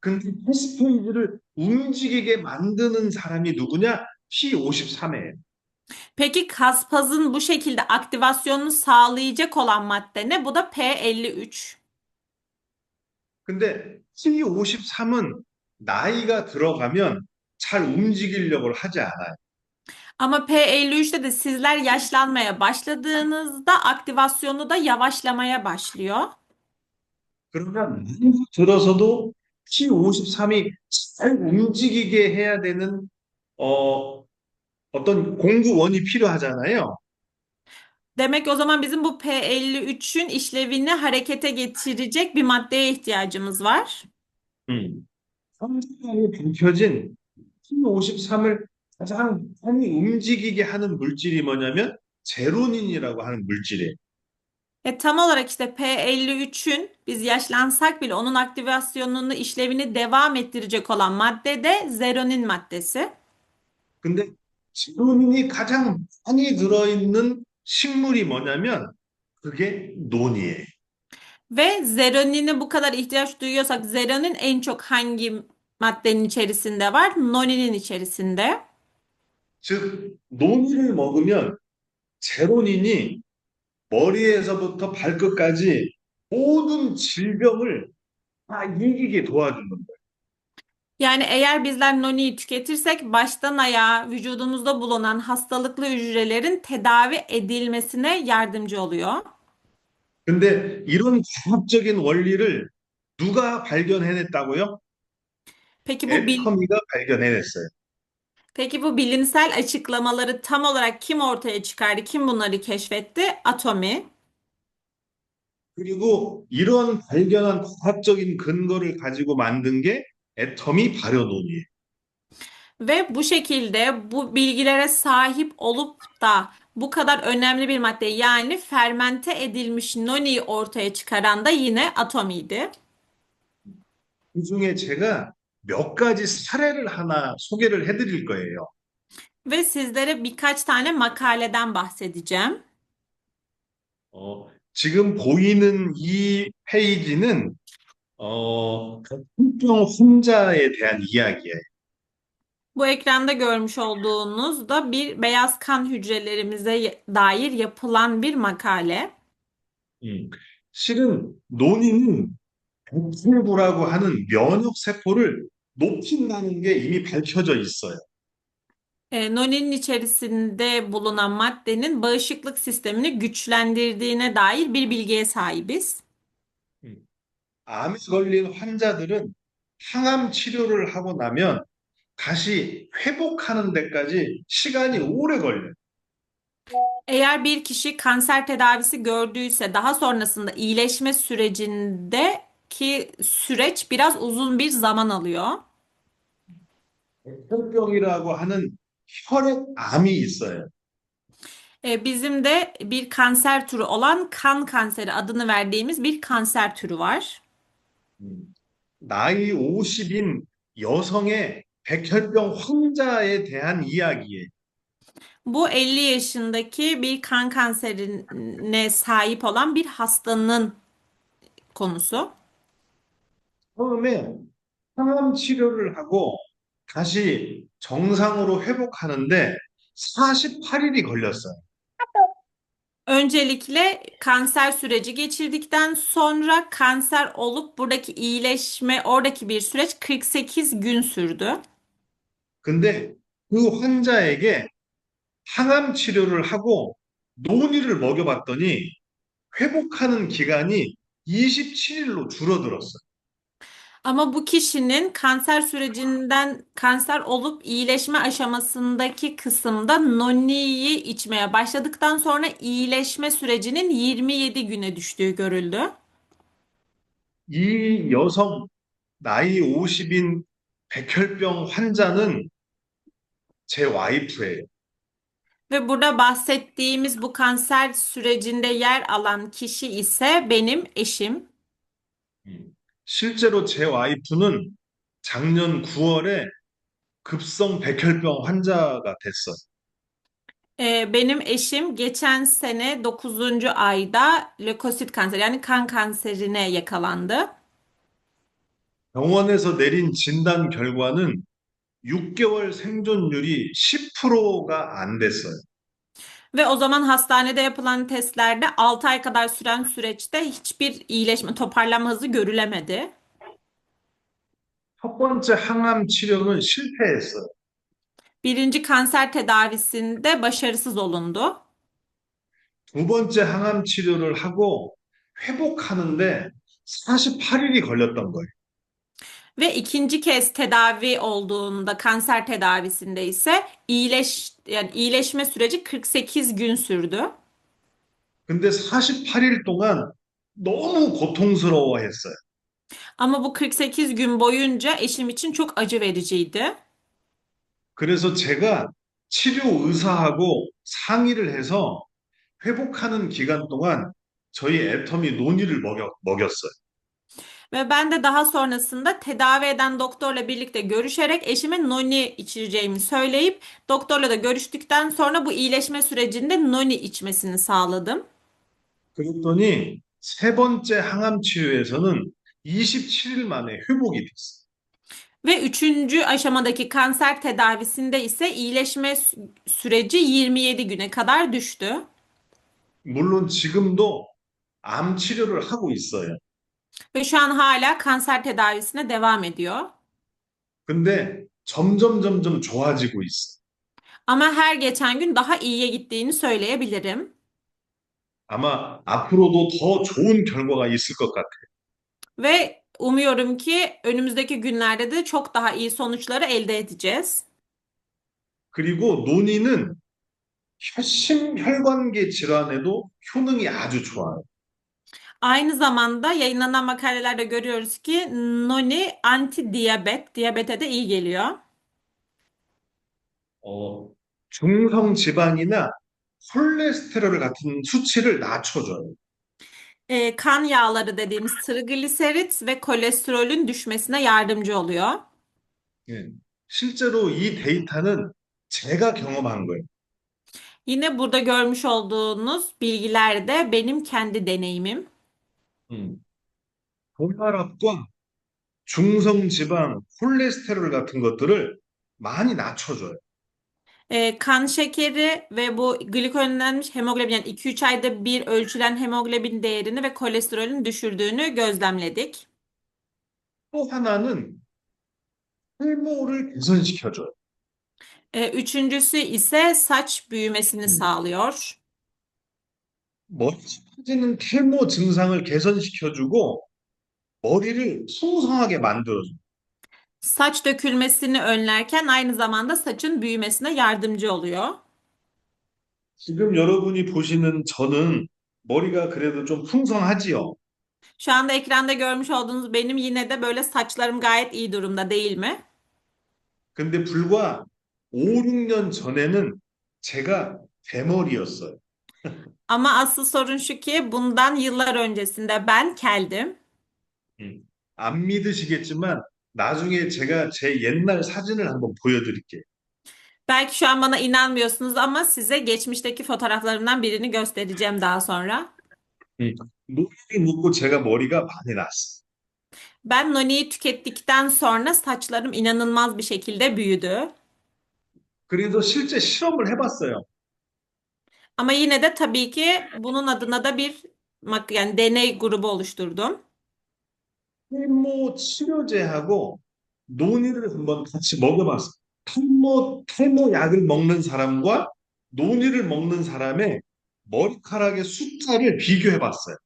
근데 캐스페이지를 움직이게 만드는 사람이 누구냐? P53이에요. Peki kaspazın bu şekilde aktivasyonunu sağlayacak olan madde ne? Bu da P53. 근데 T53은 나이가 들어가면 잘 움직이려고 하지 않아요. Ama P53'te de sizler yaşlanmaya başladığınızda aktivasyonu da yavaşlamaya başlıyor. 그러면 나이가 들어서도 T53이 잘 움직이게 해야 되는 어, 어떤 공구원이 필요하잖아요. Demek o zaman bizim bu P53'ün işlevini harekete getirecek bir maddeye ihtiyacımız var. 성장이 밝혀진 P53을 가장 많이 움직이게 하는 물질이 뭐냐면 제로닌이라고 하는 물질이에요. Tam olarak işte P53'ün biz yaşlansak bile onun aktivasyonunu, işlevini devam ettirecek olan madde de zeronin maddesi. 근데 제로닌이 가장 많이 들어있는 식물이 뭐냐면 그게 논이에요. Ve zeronine bu kadar ihtiyaç duyuyorsak zeronin en çok hangi maddenin içerisinde var? Noninin içerisinde. 즉 논이를 먹으면 제로닌이 머리에서부터 발끝까지 모든 질병을 다 이기게 도와주는 거예요. Yani eğer bizler noniyi tüketirsek baştan ayağa vücudumuzda bulunan hastalıklı hücrelerin tedavi edilmesine yardımcı oluyor. 근데 이런 과학적인 원리를 누가 발견해냈다고요? Peki bu bil 애터미가 발견해냈어요. Peki bu bilimsel açıklamaları tam olarak kim ortaya çıkardı? Kim bunları keşfetti? Atomi. 그리고 이런 발견한 과학적인 근거를 가지고 만든 게 애터미 발효논이에요. Ve bu şekilde bu bilgilere sahip olup da bu kadar önemli bir madde yani fermente edilmiş noniyi ortaya çıkaran da yine atomiydi. 그중에 제가 몇 가지 사례를 하나 소개를 해드릴 거예요. Ve sizlere birkaç tane makaleden bahsedeceğim. 지금 보이는 이 페이지는 혈병 환자에 대한 이야기예요. Bu ekranda görmüş olduğunuz da bir beyaz kan hücrelerimize dair yapılan bir makale. 음, 실은 논의는 백혈구라고 하는 면역 세포를 높인다는 게 이미 밝혀져 있어요. Noni'nin içerisinde bulunan maddenin bağışıklık sistemini güçlendirdiğine dair bir bilgiye sahibiz. 음, 암에 걸린 환자들은 항암 치료를 하고 나면 다시 회복하는 데까지 시간이 오래 걸려요. Eğer bir kişi kanser tedavisi gördüyse daha sonrasında iyileşme sürecindeki süreç biraz uzun bir zaman alıyor. 백혈병이라고 하는 혈액암이 있어요. Bizim de bir kanser türü olan kan kanseri adını verdiğimiz bir kanser türü var. 음, 나이 50인 여성의 백혈병 환자에 대한 이야기예요. Bu 50 yaşındaki bir kan kanserine sahip olan bir hastanın konusu. 처음에 항암 치료를 하고 다시 정상으로 회복하는데 48일이 걸렸어요. Öncelikle kanser süreci geçirdikten sonra kanser olup buradaki iyileşme, oradaki bir süreç 48 gün sürdü. 근데 그 환자에게 항암 치료를 하고 논이를 먹여봤더니 회복하는 기간이 27일로 줄어들었어요. Ama bu kişinin kanser sürecinden kanser olup iyileşme aşamasındaki kısımda noniyi içmeye başladıktan sonra iyileşme sürecinin 27 güne düştüğü görüldü. 이 여성 나이 50인 백혈병 환자는 제 와이프예요. Ve burada bahsettiğimiz bu kanser sürecinde yer alan kişi ise benim eşim. 실제로 제 와이프는 작년 9월에 급성 백혈병 환자가 됐어요. Benim eşim geçen sene 9. ayda lökosit kanseri yani kan kanserine yakalandı. 병원에서 내린 진단 결과는 6개월 생존율이 10%가 안 됐어요. Ve o zaman hastanede yapılan testlerde 6 ay kadar süren süreçte hiçbir iyileşme, toparlanma hızı görülemedi. 첫 번째 항암 치료는 실패했어요. Birinci kanser tedavisinde başarısız olundu. 두 번째 항암 치료를 하고 회복하는데 48일이 걸렸던 거예요. Ve ikinci kez tedavi olduğunda kanser tedavisinde ise yani iyileşme süreci 48 gün sürdü. 근데 48일 동안 너무 고통스러워했어요. Ama bu 48 gün boyunca eşim için çok acı vericiydi. 그래서 제가 치료 의사하고 상의를 해서 회복하는 기간 동안 저희 애터미 논이를 먹였어요. Ve ben de daha sonrasında tedavi eden doktorla birlikte görüşerek eşime noni içireceğimi söyleyip doktorla da görüştükten sonra bu iyileşme sürecinde noni içmesini sağladım. 그랬더니 세 번째 항암 치료에서는 27일 만에 회복이 됐어요. Ve üçüncü aşamadaki kanser tedavisinde ise iyileşme süreci 27 güne kadar düştü. 물론 지금도 암 치료를 하고 있어요. Ve şu an hala kanser tedavisine devam ediyor. 근데 점점 좋아지고 있어요. Ama her geçen gün daha iyiye gittiğini söyleyebilirim. 아마 앞으로도 더 좋은 결과가 있을 것 같아요. Ve umuyorum ki önümüzdeki günlerde de çok daha iyi sonuçları elde edeceğiz. 그리고 논의는 심혈관계 질환에도 효능이 아주 좋아요. Aynı zamanda yayınlanan makalelerde görüyoruz ki noni anti diyabete de iyi geliyor. 중성 지방이나 콜레스테롤 같은 수치를 낮춰줘요. Kan yağları dediğimiz trigliserit ve kolesterolün düşmesine yardımcı oluyor. 예. 실제로 이 데이터는 제가 경험한 거예요. Yine burada görmüş olduğunuz bilgiler de benim kendi deneyimim. 음, 고혈압과 중성지방, 콜레스테롤 같은 것들을 많이 낮춰줘요. Kan şekeri ve bu glikozlenmiş hemoglobin yani 2-3 ayda bir ölçülen hemoglobin değerini ve kolesterolün düşürdüğünü gözlemledik. 또 하나는 탈모를 개선시켜줘요. Üçüncüsü ise saç büyümesini 음, sağlıyor. 머리 빠지는 탈모 증상을 개선시켜주고 머리를 풍성하게 만들어줘요. Saç dökülmesini önlerken aynı zamanda saçın büyümesine yardımcı oluyor. 지금 여러분이 보시는 저는 머리가 그래도 좀 풍성하지요. Şu anda ekranda görmüş olduğunuz benim yine de böyle saçlarım gayet iyi durumda değil mi? 근데 불과 5, 6년 전에는 제가 대머리였어요. Ama asıl sorun şu ki bundan yıllar öncesinde ben keldim. 안 믿으시겠지만 나중에 제가 제 옛날 사진을 한번 보여드릴게요. Belki şu an bana inanmıyorsunuz ama size geçmişteki fotoğraflarımdan birini göstereceğim daha sonra. 음, 노력이 묻고 제가 머리가 많이 났어요. Ben Noni'yi tükettikten sonra saçlarım inanılmaz bir şekilde büyüdü. 그래서 실제 실험을 해봤어요. Ama yine de tabii ki bunun adına da bir yani deney grubu oluşturdum. 탈모 치료제하고 논의를 한번 같이 먹여봤어요. 탈모 약을 먹는 사람과 논의를 먹는 사람의 머리카락의 숫자를 비교해봤어요.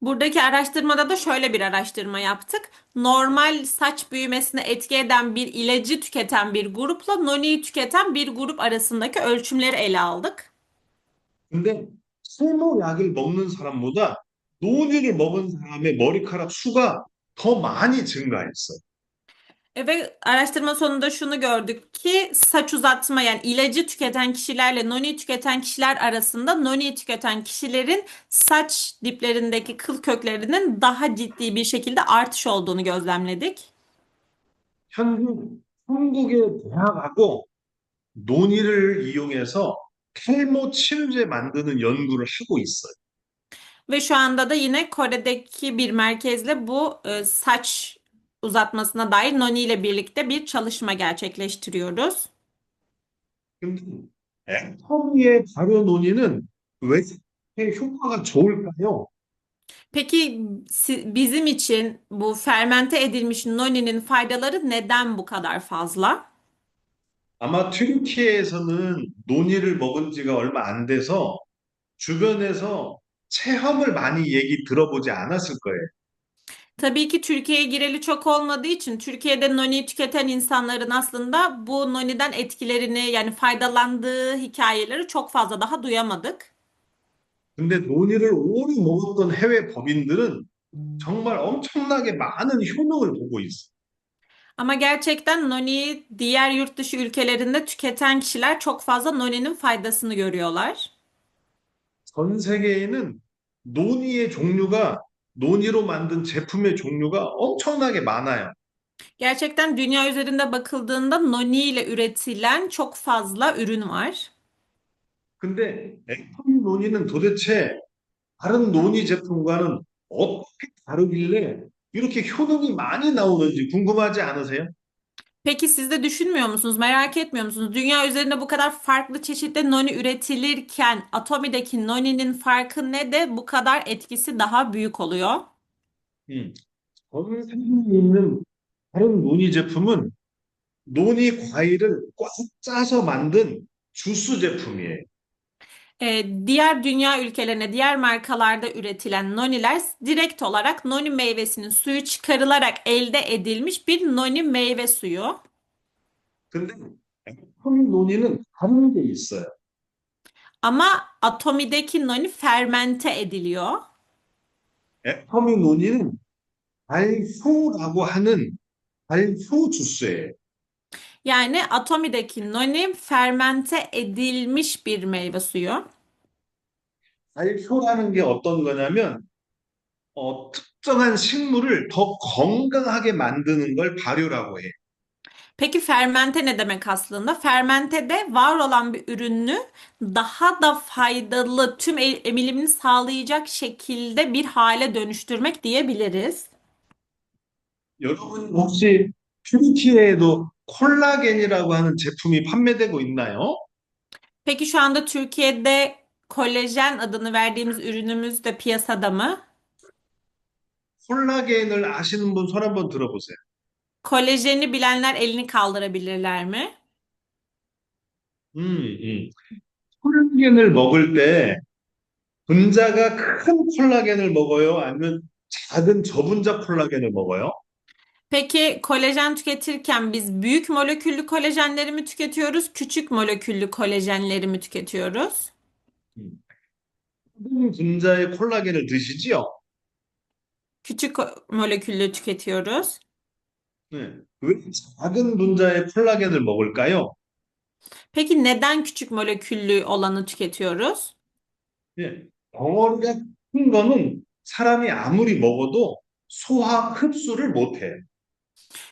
Buradaki araştırmada da şöyle bir araştırma yaptık. Normal saç büyümesine etki eden bir ilacı tüketen bir grupla Noni'yi tüketen bir grup arasındaki ölçümleri ele aldık. 근데 탈모 약을 먹는 사람보다 논의를 먹은 사람의 머리카락 수가 더 많이 증가했어요. Ve araştırma sonunda şunu gördük ki saç uzatma yani ilacı tüketen kişilerle Noni tüketen kişiler arasında Noni tüketen kişilerin saç diplerindeki kıl köklerinin daha ciddi bir şekilde artış olduğunu gözlemledik. 한국의 대학하고 논의를 이용해서 탈모 치료제 만드는 연구를 하고 있어요. Ve şu anda da yine Kore'deki bir merkezle bu saç uzatmasına dair Noni ile birlikte bir çalışma gerçekleştiriyoruz. 근데 애터미의 발효 논의는 왜 이렇게 효과가 좋을까요? Peki bizim için bu fermente edilmiş Noni'nin faydaları neden bu kadar fazla? 아마 튀르키예에서는 논의를 먹은 지가 얼마 안 돼서 주변에서 체험을 많이 얘기 들어보지 않았을 거예요. Tabii ki Türkiye'ye gireli çok olmadığı için Türkiye'de Noni tüketen insanların aslında bu Noni'den etkilerini yani faydalandığı hikayeleri çok fazla daha duyamadık. 근데 논의를 오래 먹었던 해외 법인들은 정말 엄청나게 많은 효능을 보고 있어요. Ama gerçekten Noni'yi diğer yurt dışı ülkelerinde tüketen kişiler çok fazla Noni'nin faydasını görüyorlar. 전 세계에는 논의의 종류가, 논의로 만든 제품의 종류가 엄청나게 많아요. Gerçekten dünya üzerinde bakıldığında Noni ile üretilen çok fazla ürün var. 근데 애터미 논의는 도대체 다른 논의 제품과는 어떻게 다르길래 이렇게 효능이 많이 나오는지 궁금하지 않으세요? Peki siz de düşünmüyor musunuz, merak etmiyor musunuz? Dünya üzerinde bu kadar farklı çeşitli noni üretilirken Atomi'deki noni'nin farkı ne de bu kadar etkisi daha büyük oluyor? 음, 전 세계에 있는 다른 논의 제품은 논의 과일을 꽉 짜서 만든 주스 제품이에요. Diğer dünya ülkelerine, diğer markalarda üretilen noniler direkt olarak noni meyvesinin suyu çıkarılarak elde edilmiş bir noni meyve suyu. 근데 애터미 논의는 다른 게 있어요. Ama Atomi'deki noni fermente ediliyor. 애터미 논의는 발효라고 하는 발효 주스예요. Yani Atomi'deki noni fermente edilmiş bir meyve suyu. 발효라는 게 어떤 거냐면 특정한 식물을 더 건강하게 만드는 걸 발효라고 해요. Peki fermente ne demek aslında? Fermente de var olan bir ürünü daha da faydalı, tüm emilimini sağlayacak şekilde bir hale dönüştürmek diyebiliriz. 여러분 혹시 튀르키예에도 콜라겐이라고 하는 제품이 판매되고 있나요? Peki şu anda Türkiye'de kolajen adını verdiğimiz ürünümüz de piyasada mı? 콜라겐을 아시는 분 손 한번 들어보세요. Kolajeni bilenler elini kaldırabilirler mi? 음, 음. 콜라겐을 먹을 때 분자가 큰 콜라겐을 먹어요? 아니면 작은 저분자 콜라겐을 먹어요? Peki kolajen tüketirken biz büyük moleküllü kolajenleri mi tüketiyoruz, küçük moleküllü kolajenleri mi tüketiyoruz? 음. 작은 분자의 콜라겐을 드시지요? Küçük moleküllü tüketiyoruz. 네. 왜 작은 분자의 콜라겐을 먹을까요? Peki neden küçük moleküllü olanı tüketiyoruz? 예. 덩어리가 큰 거는 사람이 아무리 먹어도 소화 흡수를 못해요.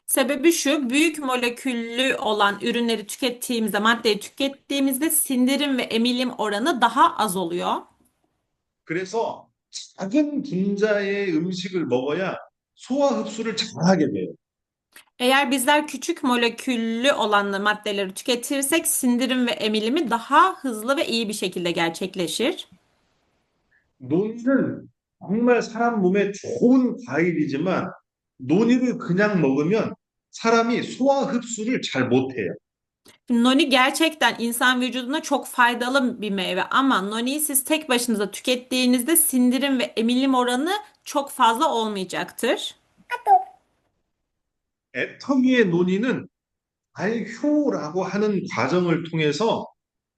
Sebebi şu, büyük moleküllü olan ürünleri tükettiğimizde, maddeyi tükettiğimizde sindirim ve emilim oranı daha az oluyor. 그래서 작은 분자의 음식을 먹어야 소화 흡수를 잘하게 돼요. Eğer bizler küçük moleküllü olan maddeleri tüketirsek sindirim ve emilimi daha hızlı ve iyi bir şekilde gerçekleşir. 논이는 정말 사람 몸에 좋은 과일이지만 논이를 그냥 먹으면 사람이 소화 흡수를 잘 못해요. Noni gerçekten insan vücuduna çok faydalı bir meyve ama noniyi siz tek başınıza tükettiğinizde sindirim ve emilim oranı çok fazla olmayacaktır. 애터미의 논이는 발효라고 하는 과정을 통해서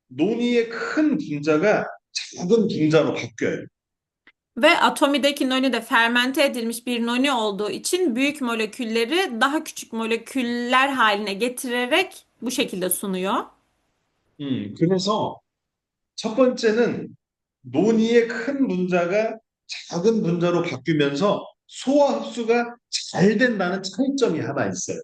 논이의 큰 분자가 작은 분자로 바뀌어요. Ve atomideki noni de fermente edilmiş bir noni olduğu için büyük molekülleri daha küçük moleküller haline getirerek bu şekilde sunuyor. 그래서 첫 번째는 논이의 큰 분자가 작은 분자로 바뀌면서 소화 흡수가 잘 된다는 차이점이 하나 있어요.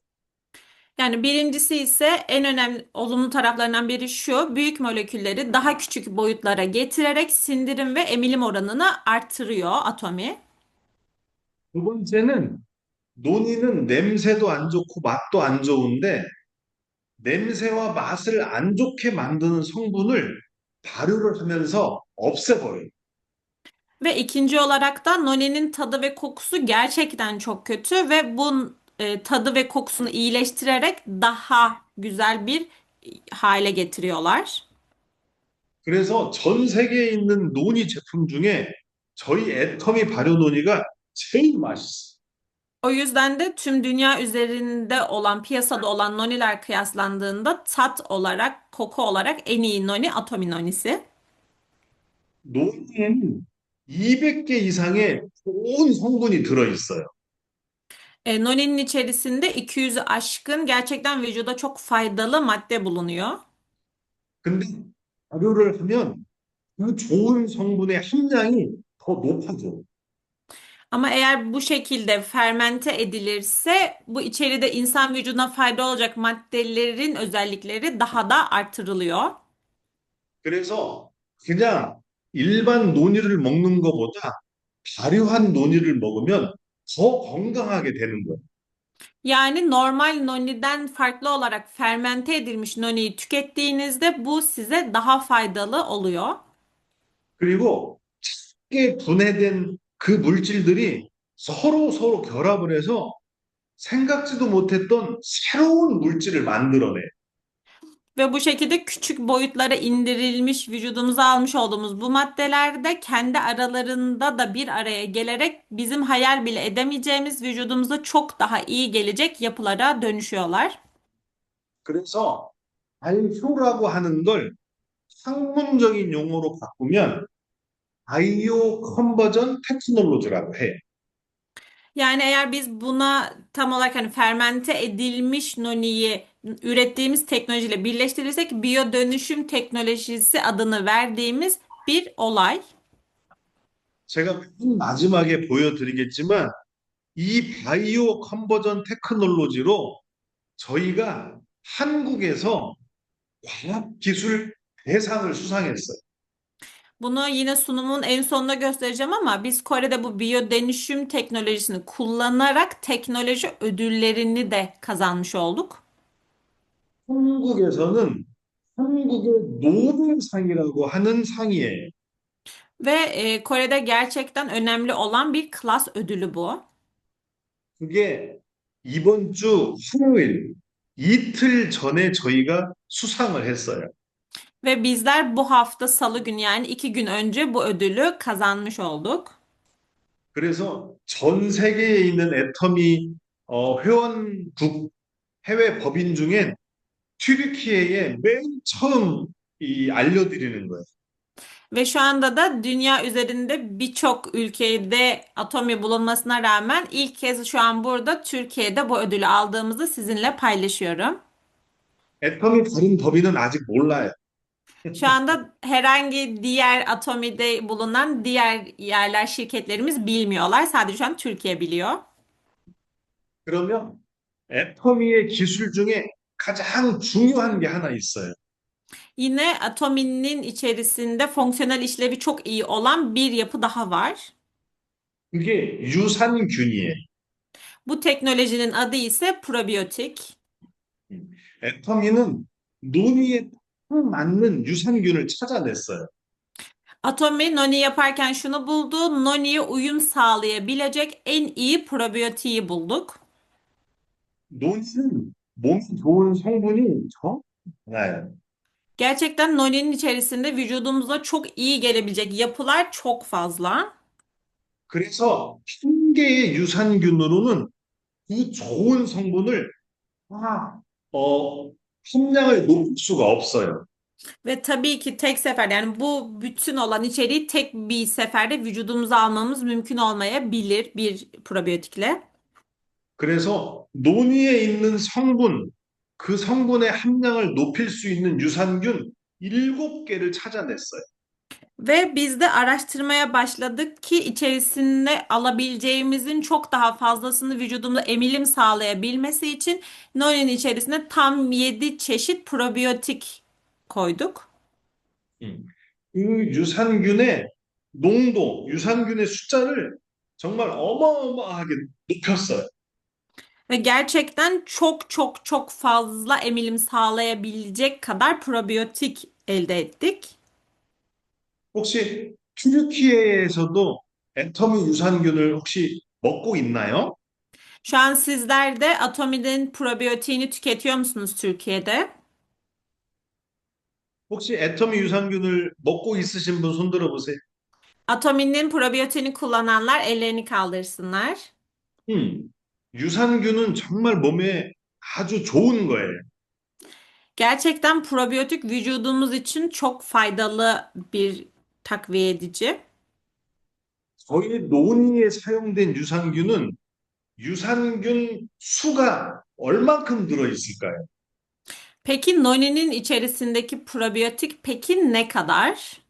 Yani birincisi ise en önemli olumlu taraflarından biri şu, büyük molekülleri daha küçük boyutlara getirerek sindirim ve emilim oranını arttırıyor atomi. 두 번째는 논이는 냄새도 안 좋고 맛도 안 좋은데 냄새와 맛을 안 좋게 만드는 성분을 발효를 하면서 없애버려요. Ve ikinci olarak da noninin tadı ve kokusu gerçekten çok kötü ve bu tadı ve kokusunu iyileştirerek daha güzel bir hale getiriyorlar. 그래서 전 세계에 있는 논이 제품 중에 저희 애터미 발효 논이가 제일 맛있어요. O yüzden de tüm dünya üzerinde olan, piyasada olan noniler kıyaslandığında tat olarak, koku olarak en iyi noni atomi nonisi. 논에는 200개 이상의 좋은 성분이 들어있어요. Noni'nin içerisinde 200'ü aşkın gerçekten vücuda çok faydalı madde bulunuyor. 근데 발효를 하면 그 좋은 성분의 함량이 더 높아져요. Ama eğer bu şekilde fermente edilirse bu içeride insan vücuduna fayda olacak maddelerin özellikleri daha da artırılıyor. 그래서 그냥 일반 논이를 먹는 것보다 발효한 논이를 먹으면 더 건강하게 되는 거예요. Yani normal noniden farklı olarak fermente edilmiş noniyi tükettiğinizde bu size daha faydalı oluyor. 그리고 작게 분해된 그 물질들이 서로 결합을 해서 생각지도 못했던 새로운 물질을 만들어내요. Ve bu şekilde küçük boyutlara indirilmiş vücudumuza almış olduğumuz bu maddeler de kendi aralarında da bir araya gelerek bizim hayal bile edemeyeceğimiz vücudumuza çok daha iyi gelecek yapılara dönüşüyorlar. 그래서 발효라고 하는 걸 학문적인 용어로 바꾸면 바이오 컨버전 테크놀로지라고 해요. Yani eğer biz buna tam olarak hani fermente edilmiş noniyi ürettiğimiz teknolojiyle birleştirirsek biyo dönüşüm teknolojisi adını verdiğimiz bir olay. 제가 맨 마지막에 보여드리겠지만 이 바이오 컨버전 테크놀로지로 저희가 한국에서 과학기술 대상을 수상했어요. Bunu yine sunumun en sonunda göstereceğim ama biz Kore'de bu biyodönüşüm teknolojisini kullanarak teknoloji ödüllerini de kazanmış olduk. 한국에서는 한국의 노벨상이라고 하는 상이에요. Ve Kore'de gerçekten önemli olan bir klas ödülü bu. 그게 이번 주 화요일 이틀 전에 저희가 수상을 했어요. Ve bizler bu hafta Salı günü yani 2 gün önce bu ödülü kazanmış olduk. 그래서 전 세계에 있는 애터미 회원국 해외 법인 중엔 튀르키예에 맨 처음 알려드리는 거예요. Ve şu anda da dünya üzerinde birçok ülkede atomi bulunmasına rağmen ilk kez şu an burada Türkiye'de bu ödülü aldığımızı sizinle paylaşıyorum. 애터미 다른 법인은 아직 몰라요. Şu anda herhangi diğer atomide bulunan diğer yerler şirketlerimiz bilmiyorlar. Sadece şu an Türkiye biliyor. 그러면 애터미의 기술 중에 가장 중요한 게 하나 있어요. Yine atominin içerisinde fonksiyonel işlevi çok iyi olan bir yapı daha var. 그게 유산균이에요. Bu teknolojinin adı ise probiyotik. 애터미는 논의에 딱 맞는 유산균을 찾아냈어요. Atomi noni yaparken şunu buldu. Noni'ye uyum sağlayabilecek en iyi probiyotiği bulduk. 논의는 몸에 좋은 성분이 정말 많아요. Gerçekten noni'nin içerisinde vücudumuza çok iyi gelebilecek yapılar çok fazla. 그래서 한 개의 유산균으로는 그 좋은 성분을 다, 함량을 높일 수가 없어요. Ve tabii ki tek sefer yani bu bütün olan içeriği tek bir seferde vücudumuza almamız mümkün olmayabilir bir probiyotikle. 그래서 논의에 있는 성분, 그 성분의 함량을 높일 수 있는 유산균 7개를 찾아냈어요. Ve biz de araştırmaya başladık ki içerisinde alabileceğimizin çok daha fazlasını vücudumuza emilim sağlayabilmesi için Noni'nin içerisine tam 7 çeşit probiyotik koyduk. 그 유산균의 농도, 유산균의 숫자를 정말 어마어마하게 높였어요. Ve gerçekten çok çok çok fazla emilim sağlayabilecek kadar probiyotik elde ettik. 혹시 튀르키예에서도 애터미 유산균을 혹시 먹고 있나요? Şu an sizler de Atomi'nin probiyotiğini tüketiyor musunuz Türkiye'de? 혹시 애터미 유산균을 먹고 있으신 분 손 들어보세요. Atomi'nin probiyotiğini kullananlar ellerini kaldırsınlar. 유산균은 정말 몸에 아주 좋은 거예요. Gerçekten probiyotik vücudumuz için çok faydalı bir takviye edici. 저희 논의에 사용된 유산균은 유산균 수가 얼만큼 들어있을까요? Peki Noni'nin içerisindeki probiyotik peki ne kadar?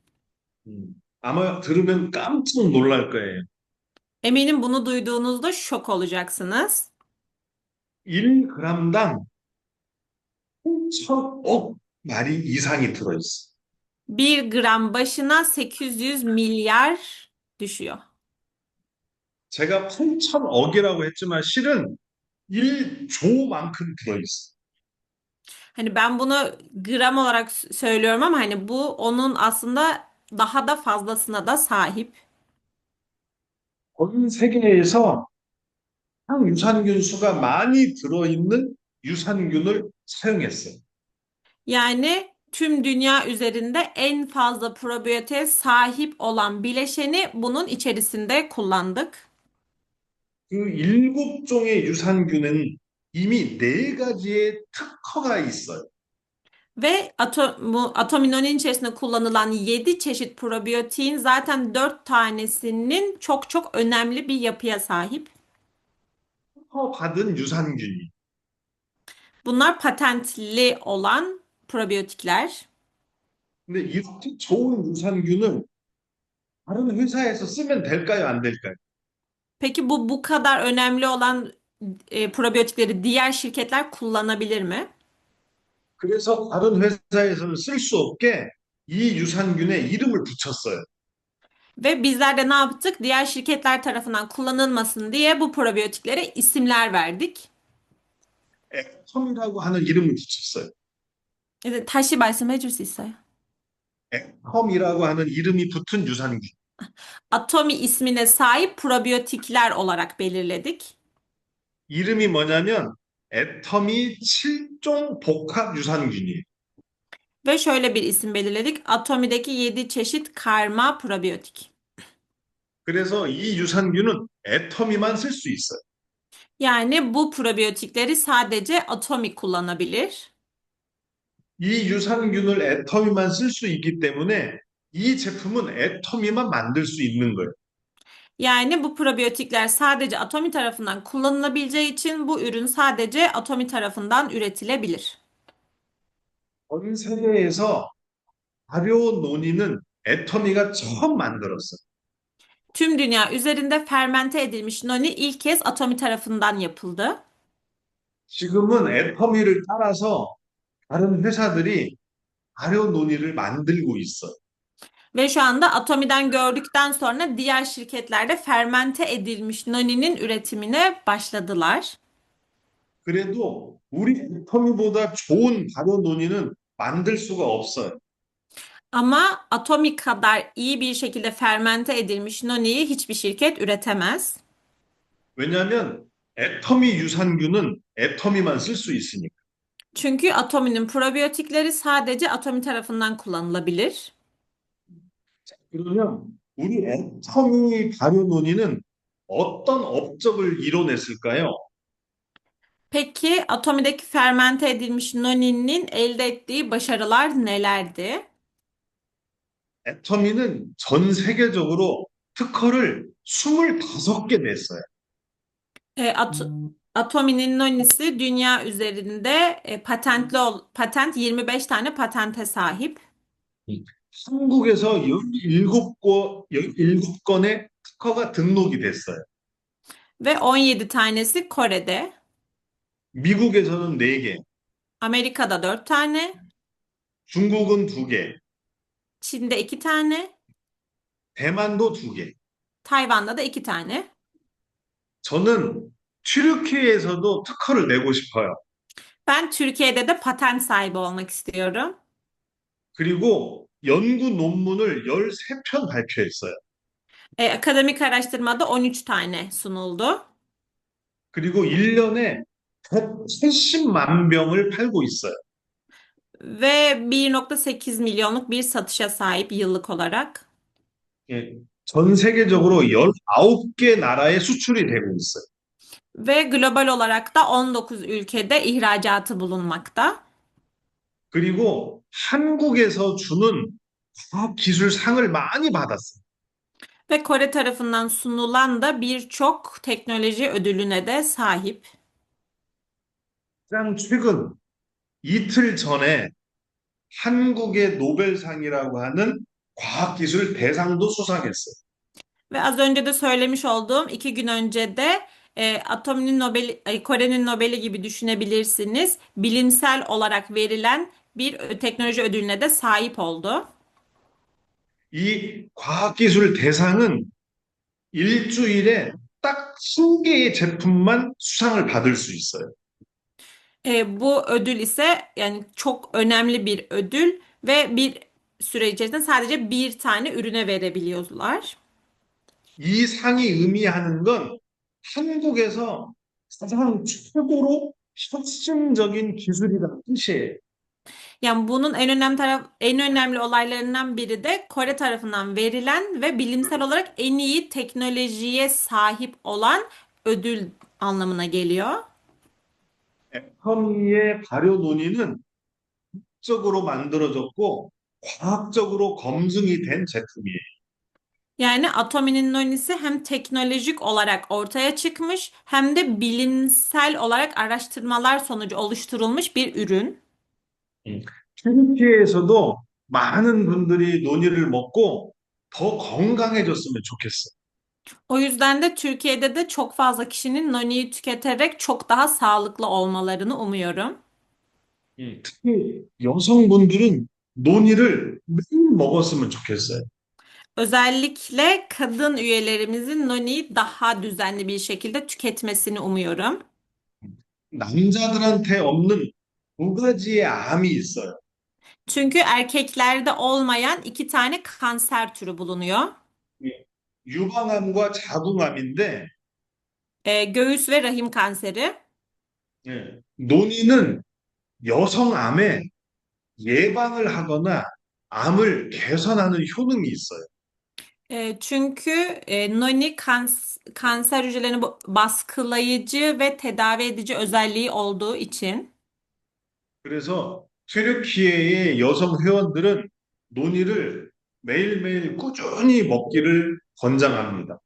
아마 들으면 깜짝 놀랄 거예요. Eminim bunu duyduğunuzda şok olacaksınız. 1g당 8천억 마리 이상이 들어있어요. 1 gram başına 800 milyar düşüyor. 제가 8천억이라고 했지만 실은 1조만큼 들어있어요. Hani ben bunu gram olarak söylüyorum ama hani bu onun aslında daha da fazlasına da sahip. 전 세계에서 가장 유산균 수가 많이 들어있는 유산균을 사용했어요. Yani tüm dünya üzerinde en fazla probiyotiğe sahip olan bileşeni bunun içerisinde kullandık. 그 7종의 유산균은 이미 4가지의 특허가 있어요. Ve atominonin içerisinde kullanılan 7 çeşit probiyotiğin zaten 4 tanesinin çok çok önemli bir yapıya sahip. 특허받은 유산균이. Bunlar patentli olan probiyotikler. 근데 이렇게 좋은 유산균을 다른 회사에서 쓰면 될까요, 안 될까요? Peki bu kadar önemli olan probiyotikleri diğer şirketler kullanabilir mi? 그래서 다른 회사에서는 쓸 수 없게 이 유산균에 이름을 붙였어요. Ve bizler de ne yaptık? Diğer şirketler tarafından kullanılmasın diye bu probiyotiklere isimler verdik. 액텀이라고 하는 이름을 붙였어요. 다시 말씀해 줄 수 있어요? 액텀이라고 하는 이름이 붙은 유산균. Atomi ismine sahip probiyotikler olarak belirledik. 이름이 뭐냐면 애터미 7종 복합 유산균이에요. Ve şöyle bir isim belirledik. Atomi'deki 7 çeşit karma probiyotik. 그래서 이 유산균은 애터미만 쓸 수 있어요. Yani bu probiyotikleri sadece Atomi kullanabilir. 이 유산균을 애터미만 쓸 수 있기 때문에 이 제품은 애터미만 만들 수 있는 거예요. Yani bu probiyotikler sadece Atomi tarafından kullanılabileceği için bu ürün sadece Atomi tarafından üretilebilir. 전 세계에서 발효 논의는 애터미가 처음 만들었어요. Tüm dünya üzerinde fermente edilmiş noni ilk kez Atomi tarafından yapıldı. 지금은 애터미를 따라서 다른 회사들이 발효 논의를 만들고 있어요. Ve şu anda Atomi'den gördükten sonra diğer şirketler de fermente edilmiş noninin üretimine başladılar. 그래도 우리 애터미보다 좋은 발효 논의는 만들 수가 없어요. Ama Atomi kadar iyi bir şekilde fermente edilmiş noniyi hiçbir şirket üretemez. 왜냐하면 애터미 유산균은 애터미만 쓸 수 있으니까. Çünkü Atomi'nin probiyotikleri sadece Atomi tarafından kullanılabilir. 그러면 우리 애터미 발효 논의는 어떤 업적을 이뤄냈을까요? Peki Atomi'deki fermente edilmiş noninin elde ettiği başarılar nelerdi? 애터미는 전 세계적으로 특허를 25개 냈어요. Atomi'nin nonisi dünya üzerinde patent 25 tane patente sahip 한국에서 17건의 특허가 등록이 됐어요. ve 17 tanesi Kore'de, 미국에서는 4개, Amerika'da 4 tane, 중국은 2개, Çin'de 2 tane, 대만도 2개. Tayvan'da da 2 tane. 저는 튀르키예에서도 특허를 내고 싶어요. Ben Türkiye'de de patent sahibi olmak istiyorum. 그리고 연구 논문을 13편 발표했어요. Akademik araştırmada 13 tane sunuldu. 그리고 1년에 180만 병을 팔고 있어요. Ve 1,8 milyonluk bir satışa sahip yıllık olarak. 예, 전 세계적으로 19개 나라에 수출이 되고 있어요. Ve global olarak da 19 ülkede ihracatı bulunmakta. 그리고 한국에서 주는 과학기술상을 많이 받았어요. Ve Kore tarafından sunulan da birçok teknoloji ödülüne de sahip. 가장 최근 이틀 전에 한국의 노벨상이라고 하는 과학기술 대상도 수상했어요. Ve az önce de söylemiş olduğum 2 gün önce de Atomi'nin Nobel'i, Kore'nin Nobel'i gibi düşünebilirsiniz. Bilimsel olarak verilen bir teknoloji ödülüne de sahip oldu. 이 과학기술 대상은 일주일에 딱 1개의 제품만 수상을 받을 수 있어요. Bu ödül ise yani çok önemli bir ödül ve bir süre içerisinde sadece bir tane ürüne verebiliyorlar. 이 상이 의미하는 건 한국에서 가장 최고로 혁신적인 기술이라는 뜻이에요. Yani bunun en önemli olaylarından biri de Kore tarafından verilen ve bilimsel olarak en iyi teknolojiye sahip olan ödül anlamına geliyor. 애터미의 발효 논의는 적으로 만들어졌고 과학적으로 검증이 된 제품이에요. Yani Atomi'nin nonisi hem teknolojik olarak ortaya çıkmış hem de bilimsel olarak araştırmalar sonucu oluşturulmuş bir ürün. 튀르키예에서도 많은 분들이 논이를 먹고 더 건강해졌으면 좋겠어요. O yüzden de Türkiye'de de çok fazla kişinin noniyi tüketerek çok daha sağlıklı olmalarını umuyorum. 특히 여성분들은 논이를 매일 먹었으면 좋겠어요. Özellikle kadın üyelerimizin noniyi daha düzenli bir şekilde tüketmesini umuyorum. 남자들한테 없는 두 가지의 암이 있어요. Çünkü erkeklerde olmayan iki tane kanser türü bulunuyor. 유방암과 자궁암인데 Göğüs ve rahim kanseri. 논의는 여성암에 예방을 하거나 암을 개선하는 효능이 있어요. Çünkü noni kanser hücrelerini baskılayıcı ve tedavi edici özelliği olduğu için. 그래서 튀르키예의 여성 회원들은 논의를 매일매일 꾸준히 먹기를 권장합니다.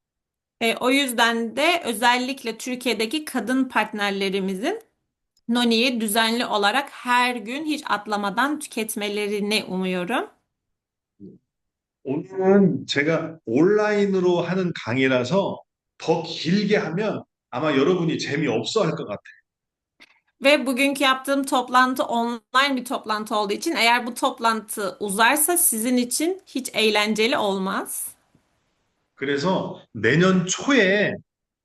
O yüzden de özellikle Türkiye'deki kadın partnerlerimizin noniyi düzenli olarak her gün hiç atlamadan tüketmelerini umuyorum. 오늘은 제가 온라인으로 하는 강의라서 더 길게 하면 아마 여러분이 재미없어 할 것 같아요. Ve bugünkü yaptığım toplantı online bir toplantı olduğu için eğer bu toplantı uzarsa sizin için hiç eğlenceli olmaz. 그래서 내년 초에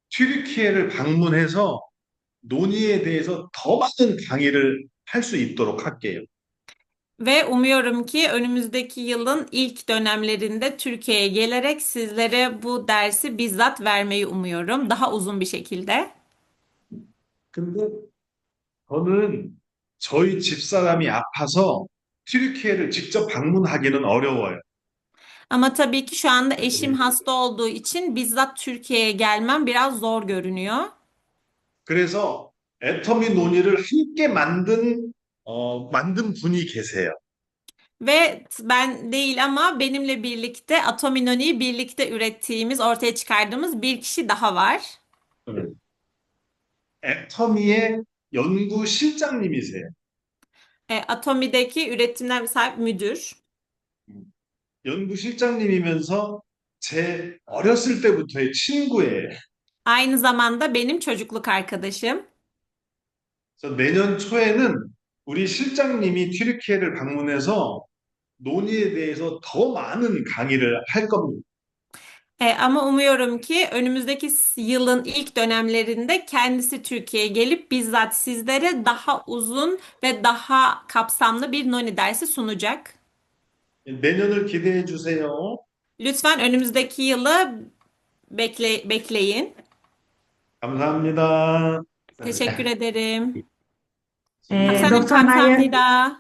튀르키예를 방문해서 논의에 대해서 더 많은 강의를 할 수 있도록 할게요. Ve umuyorum ki önümüzdeki yılın ilk dönemlerinde Türkiye'ye gelerek sizlere bu dersi bizzat vermeyi umuyorum. Daha uzun bir şekilde. 근데 저는 저희 집사람이 아파서 튀르키예를 직접 방문하기는 어려워요. Ama tabii ki şu anda eşim hasta olduğu için bizzat Türkiye'ye gelmem biraz zor görünüyor. 그래서 애터미 논의를 함께 만든 분이 계세요. Ve ben değil ama benimle birlikte Atominoni'yi birlikte ürettiğimiz, ortaya çıkardığımız bir kişi daha var. 애터미의 연구 실장님이세요. Atomi'deki üretimden sahip müdür. 연구 실장님이면서 제 어렸을 때부터의 친구예요. Aynı zamanda benim çocukluk arkadaşım. 그래서 내년 초에는 우리 실장님이 튀르키예를 방문해서 논의에 대해서 더 많은 강의를 할 겁니다. Ama umuyorum ki önümüzdeki yılın ilk dönemlerinde kendisi Türkiye'ye gelip bizzat sizlere daha uzun ve daha kapsamlı bir noni dersi sunacak. 내년을 기대해 주세요. Lütfen önümüzdeki yılı bekleyin. 감사합니다. Teşekkür ederim. Doktor Naya, 감사합니다.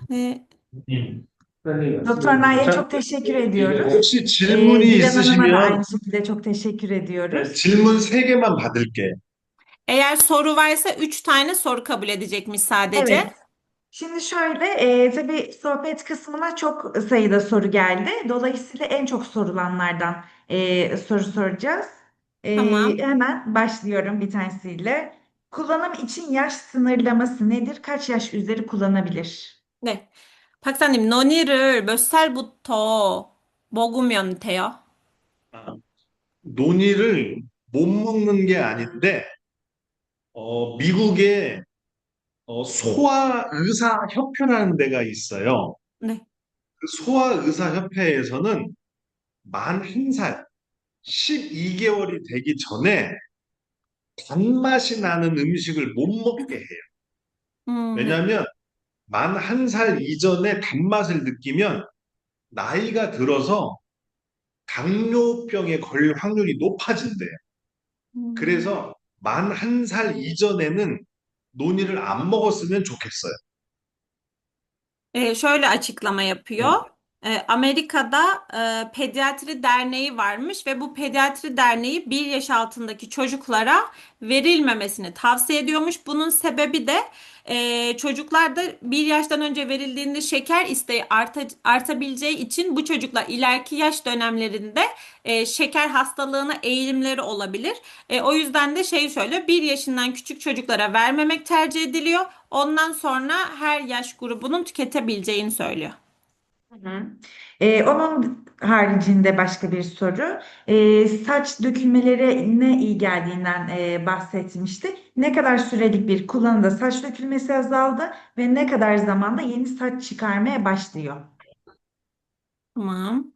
Doktor Naya'ya çok teşekkür ediyoruz. 혹시 질문이 Dilan Hanım'a da aynı 있으시면 şekilde çok teşekkür ediyoruz. 질문 3개만 받을게요. Eğer soru varsa 3 tane soru kabul edecekmiş sadece. Evet. Şimdi şöyle, tabii sohbet kısmına çok sayıda soru geldi. Dolayısıyla en çok sorulanlardan soru soracağız. Tamam. Hemen başlıyorum bir tanesiyle. Kullanım için yaş sınırlaması nedir? Kaç yaş üzeri kullanabilir? 네. 박사님, 너니를 몇 살부터 먹으면 돼요? 논의를 못 먹는 게 아닌데 미국에 소아의사협회라는 데가 있어요. 네. 그 소아의사협회에서는 만 1살, 12개월이 되기 전에 단맛이 나는 음식을 못 먹게 해요. 네. 왜냐하면 만 1살 이전에 단맛을 느끼면 나이가 들어서 당뇨병에 걸릴 확률이 높아진대요. 그래서 만 1살 이전에는 논이를 안 먹었으면 좋겠어요. Şöyle açıklama yapıyor. Amerika'da pediatri derneği varmış ve bu pediatri derneği 1 yaş altındaki çocuklara verilmemesini tavsiye ediyormuş. Bunun sebebi de çocuklarda 1 yaştan önce verildiğinde şeker isteği artabileceği için bu çocuklar ileriki yaş dönemlerinde şeker hastalığına eğilimleri olabilir. O yüzden de şöyle 1 yaşından küçük çocuklara vermemek tercih ediliyor. Ondan sonra her yaş grubunun tüketebileceğini söylüyor. Hı hı. Onun haricinde başka bir soru. Saç dökülmelerine iyi geldiğinden bahsetmişti. Ne kadar sürelik bir kullanımda saç dökülmesi azaldı ve ne kadar zamanda yeni saç çıkarmaya başlıyor? tamam.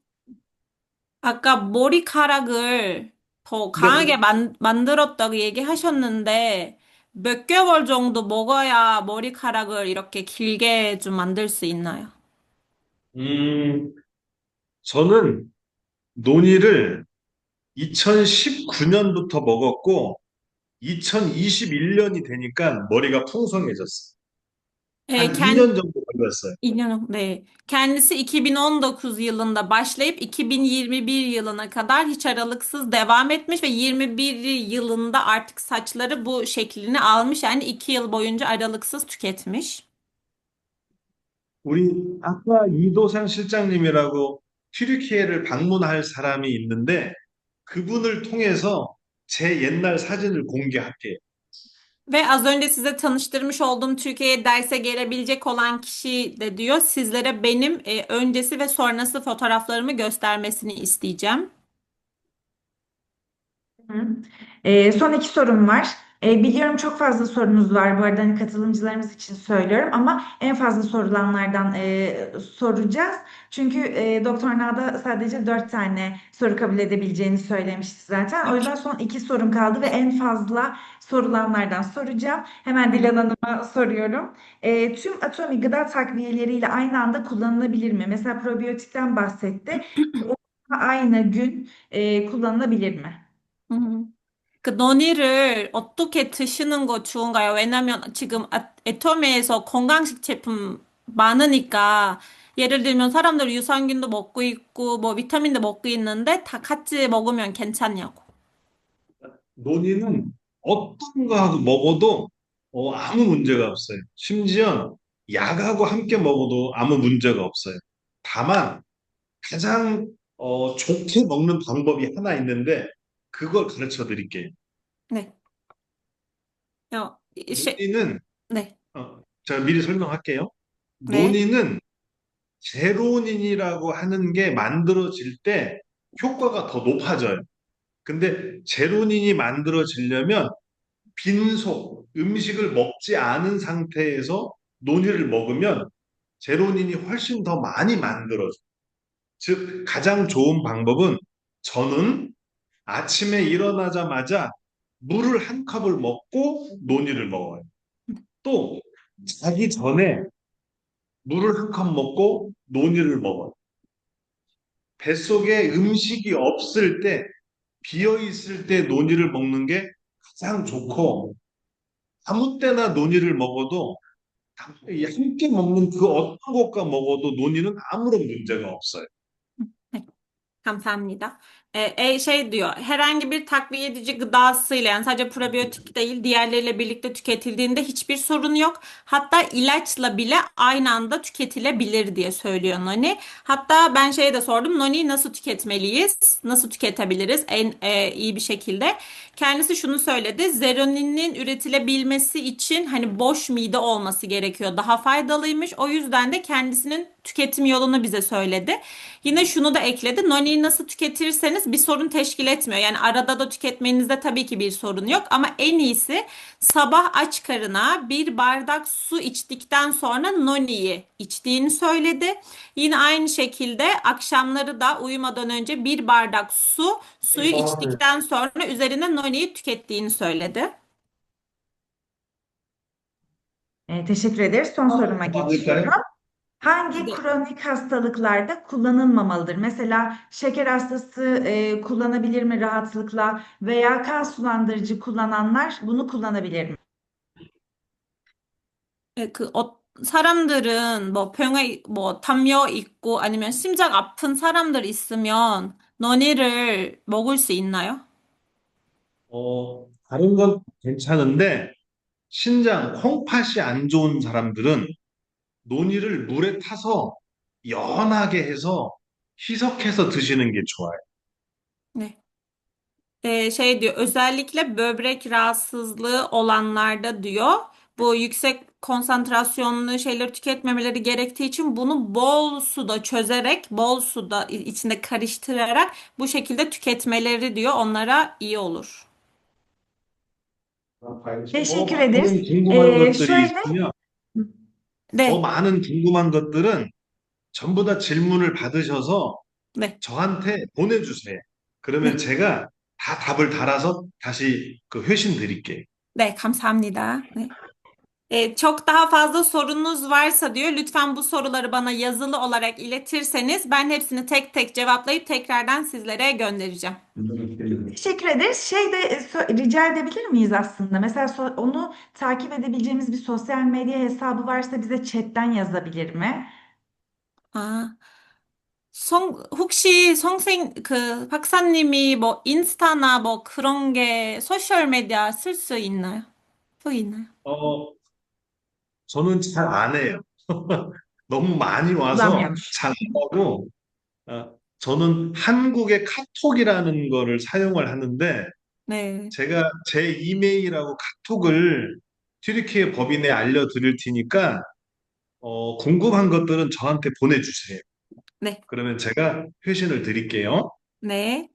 아까 머리카락을 더 네. 강하게 만들었다고 얘기하셨는데, 몇 개월 정도 먹어야 머리카락을 이렇게 길게 좀 만들 수 있나요? 음, 저는 논의를 2019년부터 먹었고, 2021년이 되니까 머리가 풍성해졌어요. E, 한 2년 정도 걸렸어요. İnanın, ne? Kendisi 2019 yılında başlayıp 2021 yılına kadar hiç aralıksız devam etmiş ve 21 yılında artık saçları bu şeklini almış. Yani 2 yıl boyunca aralıksız tüketmiş. 우리 아까 이도상 실장님이라고 튀르키예를 방문할 사람이 있는데 그분을 통해서 제 옛날 사진을 공개할게요. Ve az önce size tanıştırmış olduğum Türkiye'ye derse gelebilecek olan kişi de diyor sizlere benim öncesi ve sonrası fotoğraflarımı göstermesini isteyeceğim. Hı. Son iki sorum var. Biliyorum çok fazla sorunuz var bu arada hani katılımcılarımız için söylüyorum ama en fazla sorulanlardan soracağız. Çünkü Doktor Nağda sadece 4 tane soru kabul edebileceğini söylemişti zaten. O yüzden son iki sorum kaldı ve en fazla sorulanlardan soracağım. Hemen Dilan Hanım'a soruyorum. Tüm atomi gıda takviyeleriyle aynı anda kullanılabilir mi? Mesela probiyotikten bahsetti. O aynı gün kullanılabilir mi? 음. 그 너니를 어떻게 드시는 거 좋은가요? 왜냐면 지금 애터미에서 건강식 제품 많으니까 예를 들면 사람들 유산균도 먹고 있고 뭐 비타민도 먹고 있는데 다 같이 먹으면 괜찮냐고. 논의는 어떤 거하고 먹어도 아무 문제가 없어요. 심지어 약하고 함께 먹어도 아무 문제가 없어요. 다만 가장 좋게 먹는 방법이 하나 있는데 그걸 가르쳐 드릴게요. 네. 쉐, 논의는 네. 제가 미리 설명할게요. 네. 논의는 제로닌이라고 하는 게 만들어질 때 효과가 더 높아져요. 근데 제로닌이 만들어지려면 빈속, 음식을 먹지 않은 상태에서 논이를 먹으면 제로닌이 훨씬 더 많이 만들어져요. 즉, 가장 좋은 방법은 저는 아침에 일어나자마자 물을 한 컵을 먹고 논이를 먹어요. 또 자기 전에 물을 한 컵 먹고 논이를 먹어요. 뱃속에 음식이 없을 때, 비어 있을 때 논이를 먹는 게 가장 좋고, 아무 때나 논이를 먹어도 함께 먹는 그 어떤 것과 먹어도 논이는 아무런 문제가 없어요. 감sahamnida. Şey diyor, herhangi bir takviye edici gıdasıyla yani sadece probiyotik değil diğerleriyle birlikte tüketildiğinde hiçbir sorun yok. Hatta ilaçla bile aynı anda tüketilebilir diye söylüyor Noni. Hatta ben şeye de sordum, Noni'yi nasıl tüketmeliyiz? Nasıl tüketebiliriz en iyi bir şekilde? Kendisi şunu söyledi, zeroninin üretilebilmesi için hani boş mide olması gerekiyor. Daha faydalıymış. O yüzden de kendisinin tüketim yolunu bize söyledi. Yine şunu da ekledi. Noni'yi nasıl tüketirseniz bir sorun teşkil etmiyor. Yani arada da tüketmenizde tabii ki bir sorun yok. Ama en iyisi sabah aç karına bir bardak su içtikten sonra Noni'yi içtiğini söyledi. Yine aynı şekilde akşamları da uyumadan önce bir bardak suyu içtikten sonra üzerine Noni'yi tükettiğini söyledi. Teşekkür ederiz. Son soruma geçiyorum. Harika. Hangi kronik hastalıklarda kullanılmamalıdır? Mesela şeker hastası kullanabilir mi rahatlıkla veya kan sulandırıcı kullananlar bunu kullanabilir mi? 사람들은 뭐 병에 뭐 담요 있고 아니면 심장 아픈 사람들 있으면 너니를 먹을 수 있나요? 다른 건 괜찮은데 신장, 콩팥이 안 좋은 saram들은 논이를 물에 타서 연하게 해서 희석해서 드시는 게 좋아요. Ne? Şey diyor özellikle böbrek rahatsızlığı olanlarda diyor bu yüksek konsantrasyonlu şeyleri tüketmemeleri gerektiği için bunu bol suda çözerek, bol suda içinde karıştırarak bu şekilde tüketmeleri diyor. Onlara iyi olur. Teşekkür ederiz. 많은 궁금한 것들이 Şöyle, 있으면 더 네, 많은 궁금한 것들은 전부 다 질문을 받으셔서 네, 저한테 보내주세요. 그러면 네, 제가 다 답을 달아서 다시 그 회신 드릴게요. 네, 감사합니다. 네. Çok daha fazla sorunuz varsa diyor, lütfen bu soruları bana yazılı olarak iletirseniz ben hepsini tek tek cevaplayıp tekrardan sizlere göndereceğim. teşekkür ederiz. Rica edebilir miyiz aslında? Mesela onu takip edebileceğimiz bir sosyal medya hesabı varsa bize chatten yazabilir mi? 아, 혹시 박사님이 뭐 인스타나 뭐 그런 게 소셜 미디어 쓸 수 있나요? 또 있나요? 어, 저는 잘 안 해요. 너무 많이 와서 Kullanmıyormuş. 잘 안 하고, 저는 한국의 카톡이라는 거를 사용을 하는데, 네. 제가 제 이메일하고 카톡을 튀르키예 법인에 알려드릴 테니까, 궁금한 것들은 저한테 보내주세요. 네. 그러면 제가 회신을 드릴게요. Ne?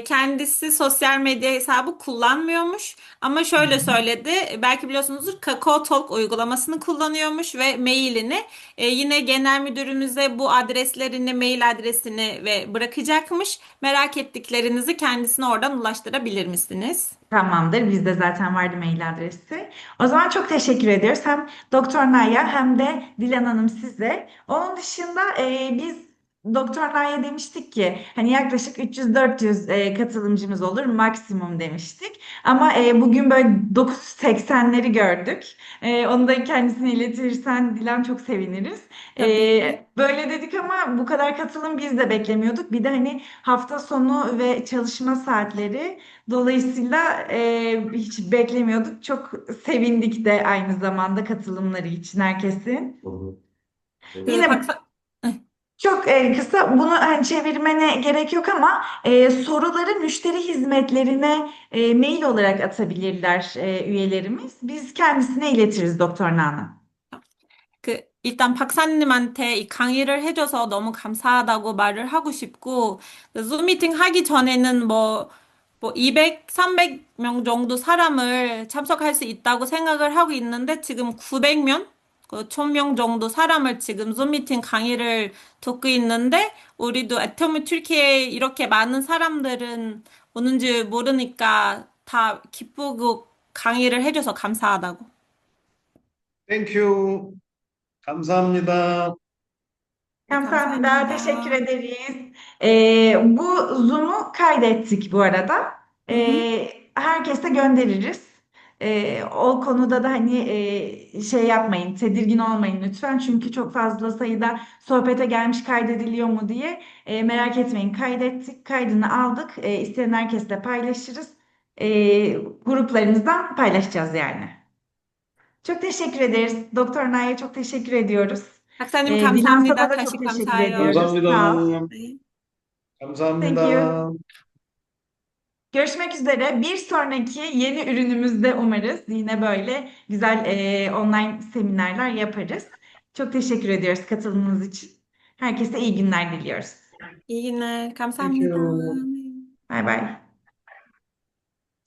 Kendisi sosyal medya hesabı kullanmıyormuş ama şöyle söyledi, belki biliyorsunuzdur, Kakao Talk uygulamasını kullanıyormuş ve mailini yine genel müdürümüze bu adreslerini, mail adresini ve bırakacakmış. Merak ettiklerinizi kendisine oradan ulaştırabilir misiniz? Tamamdır. Bizde zaten vardı mail adresi. O zaman çok teşekkür ediyoruz. Hem Doktor Naya hem de Dilan Hanım size. Onun dışında biz Doktor Naya demiştik ki hani yaklaşık 300-400 katılımcımız olur maksimum demiştik. Ama bugün böyle 980'leri gördük. Onu da kendisine iletirsen Dilan çok seviniriz. Tabii ki. Böyle dedik ama bu kadar katılım biz de beklemiyorduk. Bir de hani hafta sonu ve çalışma saatleri. Dolayısıyla hiç beklemiyorduk. Çok sevindik de aynı zamanda katılımları için herkesin. Yine Paksa... çok kısa bunu hani çevirmene gerek yok ama soruları müşteri hizmetlerine mail olarak atabilirler üyelerimiz. Biz kendisine iletiriz Doktor Nana. 일단 박사님한테 이 강의를 해줘서 너무 감사하다고 말을 하고 싶고, 줌 미팅 하기 전에는 뭐 200, 300명 정도 사람을 참석할 수 있다고 생각을 하고 있는데, 지금 900명, 1000명 정도 사람을 지금 줌 미팅 강의를 듣고 있는데, 우리도 애터미 튀르키예에 이렇게 많은 사람들은 오는지 모르니까 다 기쁘고 강의를 해줘서 감사하다고. 땡큐. 감사합니다. 네, Kamsahamnida teşekkür 감사합니다. ederiz. Bu Zoom'u kaydettik bu arada. Hı hı. Herkese göndeririz. O konuda da hani şey yapmayın, tedirgin olmayın lütfen. Çünkü çok fazla sayıda sohbete gelmiş kaydediliyor mu diye merak etmeyin. Kaydettik, kaydını aldık. İsteyen herkesle paylaşırız. Gruplarımızdan paylaşacağız yani. Çok teşekkür ederiz. Doktor Nay'a çok teşekkür ediyoruz. 박사님 Dilan 감사합니다. Sana da 다시 çok teşekkür 감사해요. ediyoruz. 감사합니다. Sağ ol. 네. Thank you. 감사합니다. Görüşmek üzere. Bir sonraki yeni ürünümüzde umarız yine böyle güzel online seminerler yaparız. Çok teşekkür ediyoruz katılımınız için. Herkese iyi günler diliyoruz. iyi günler. 감사합니다. 땡큐. Bay bay.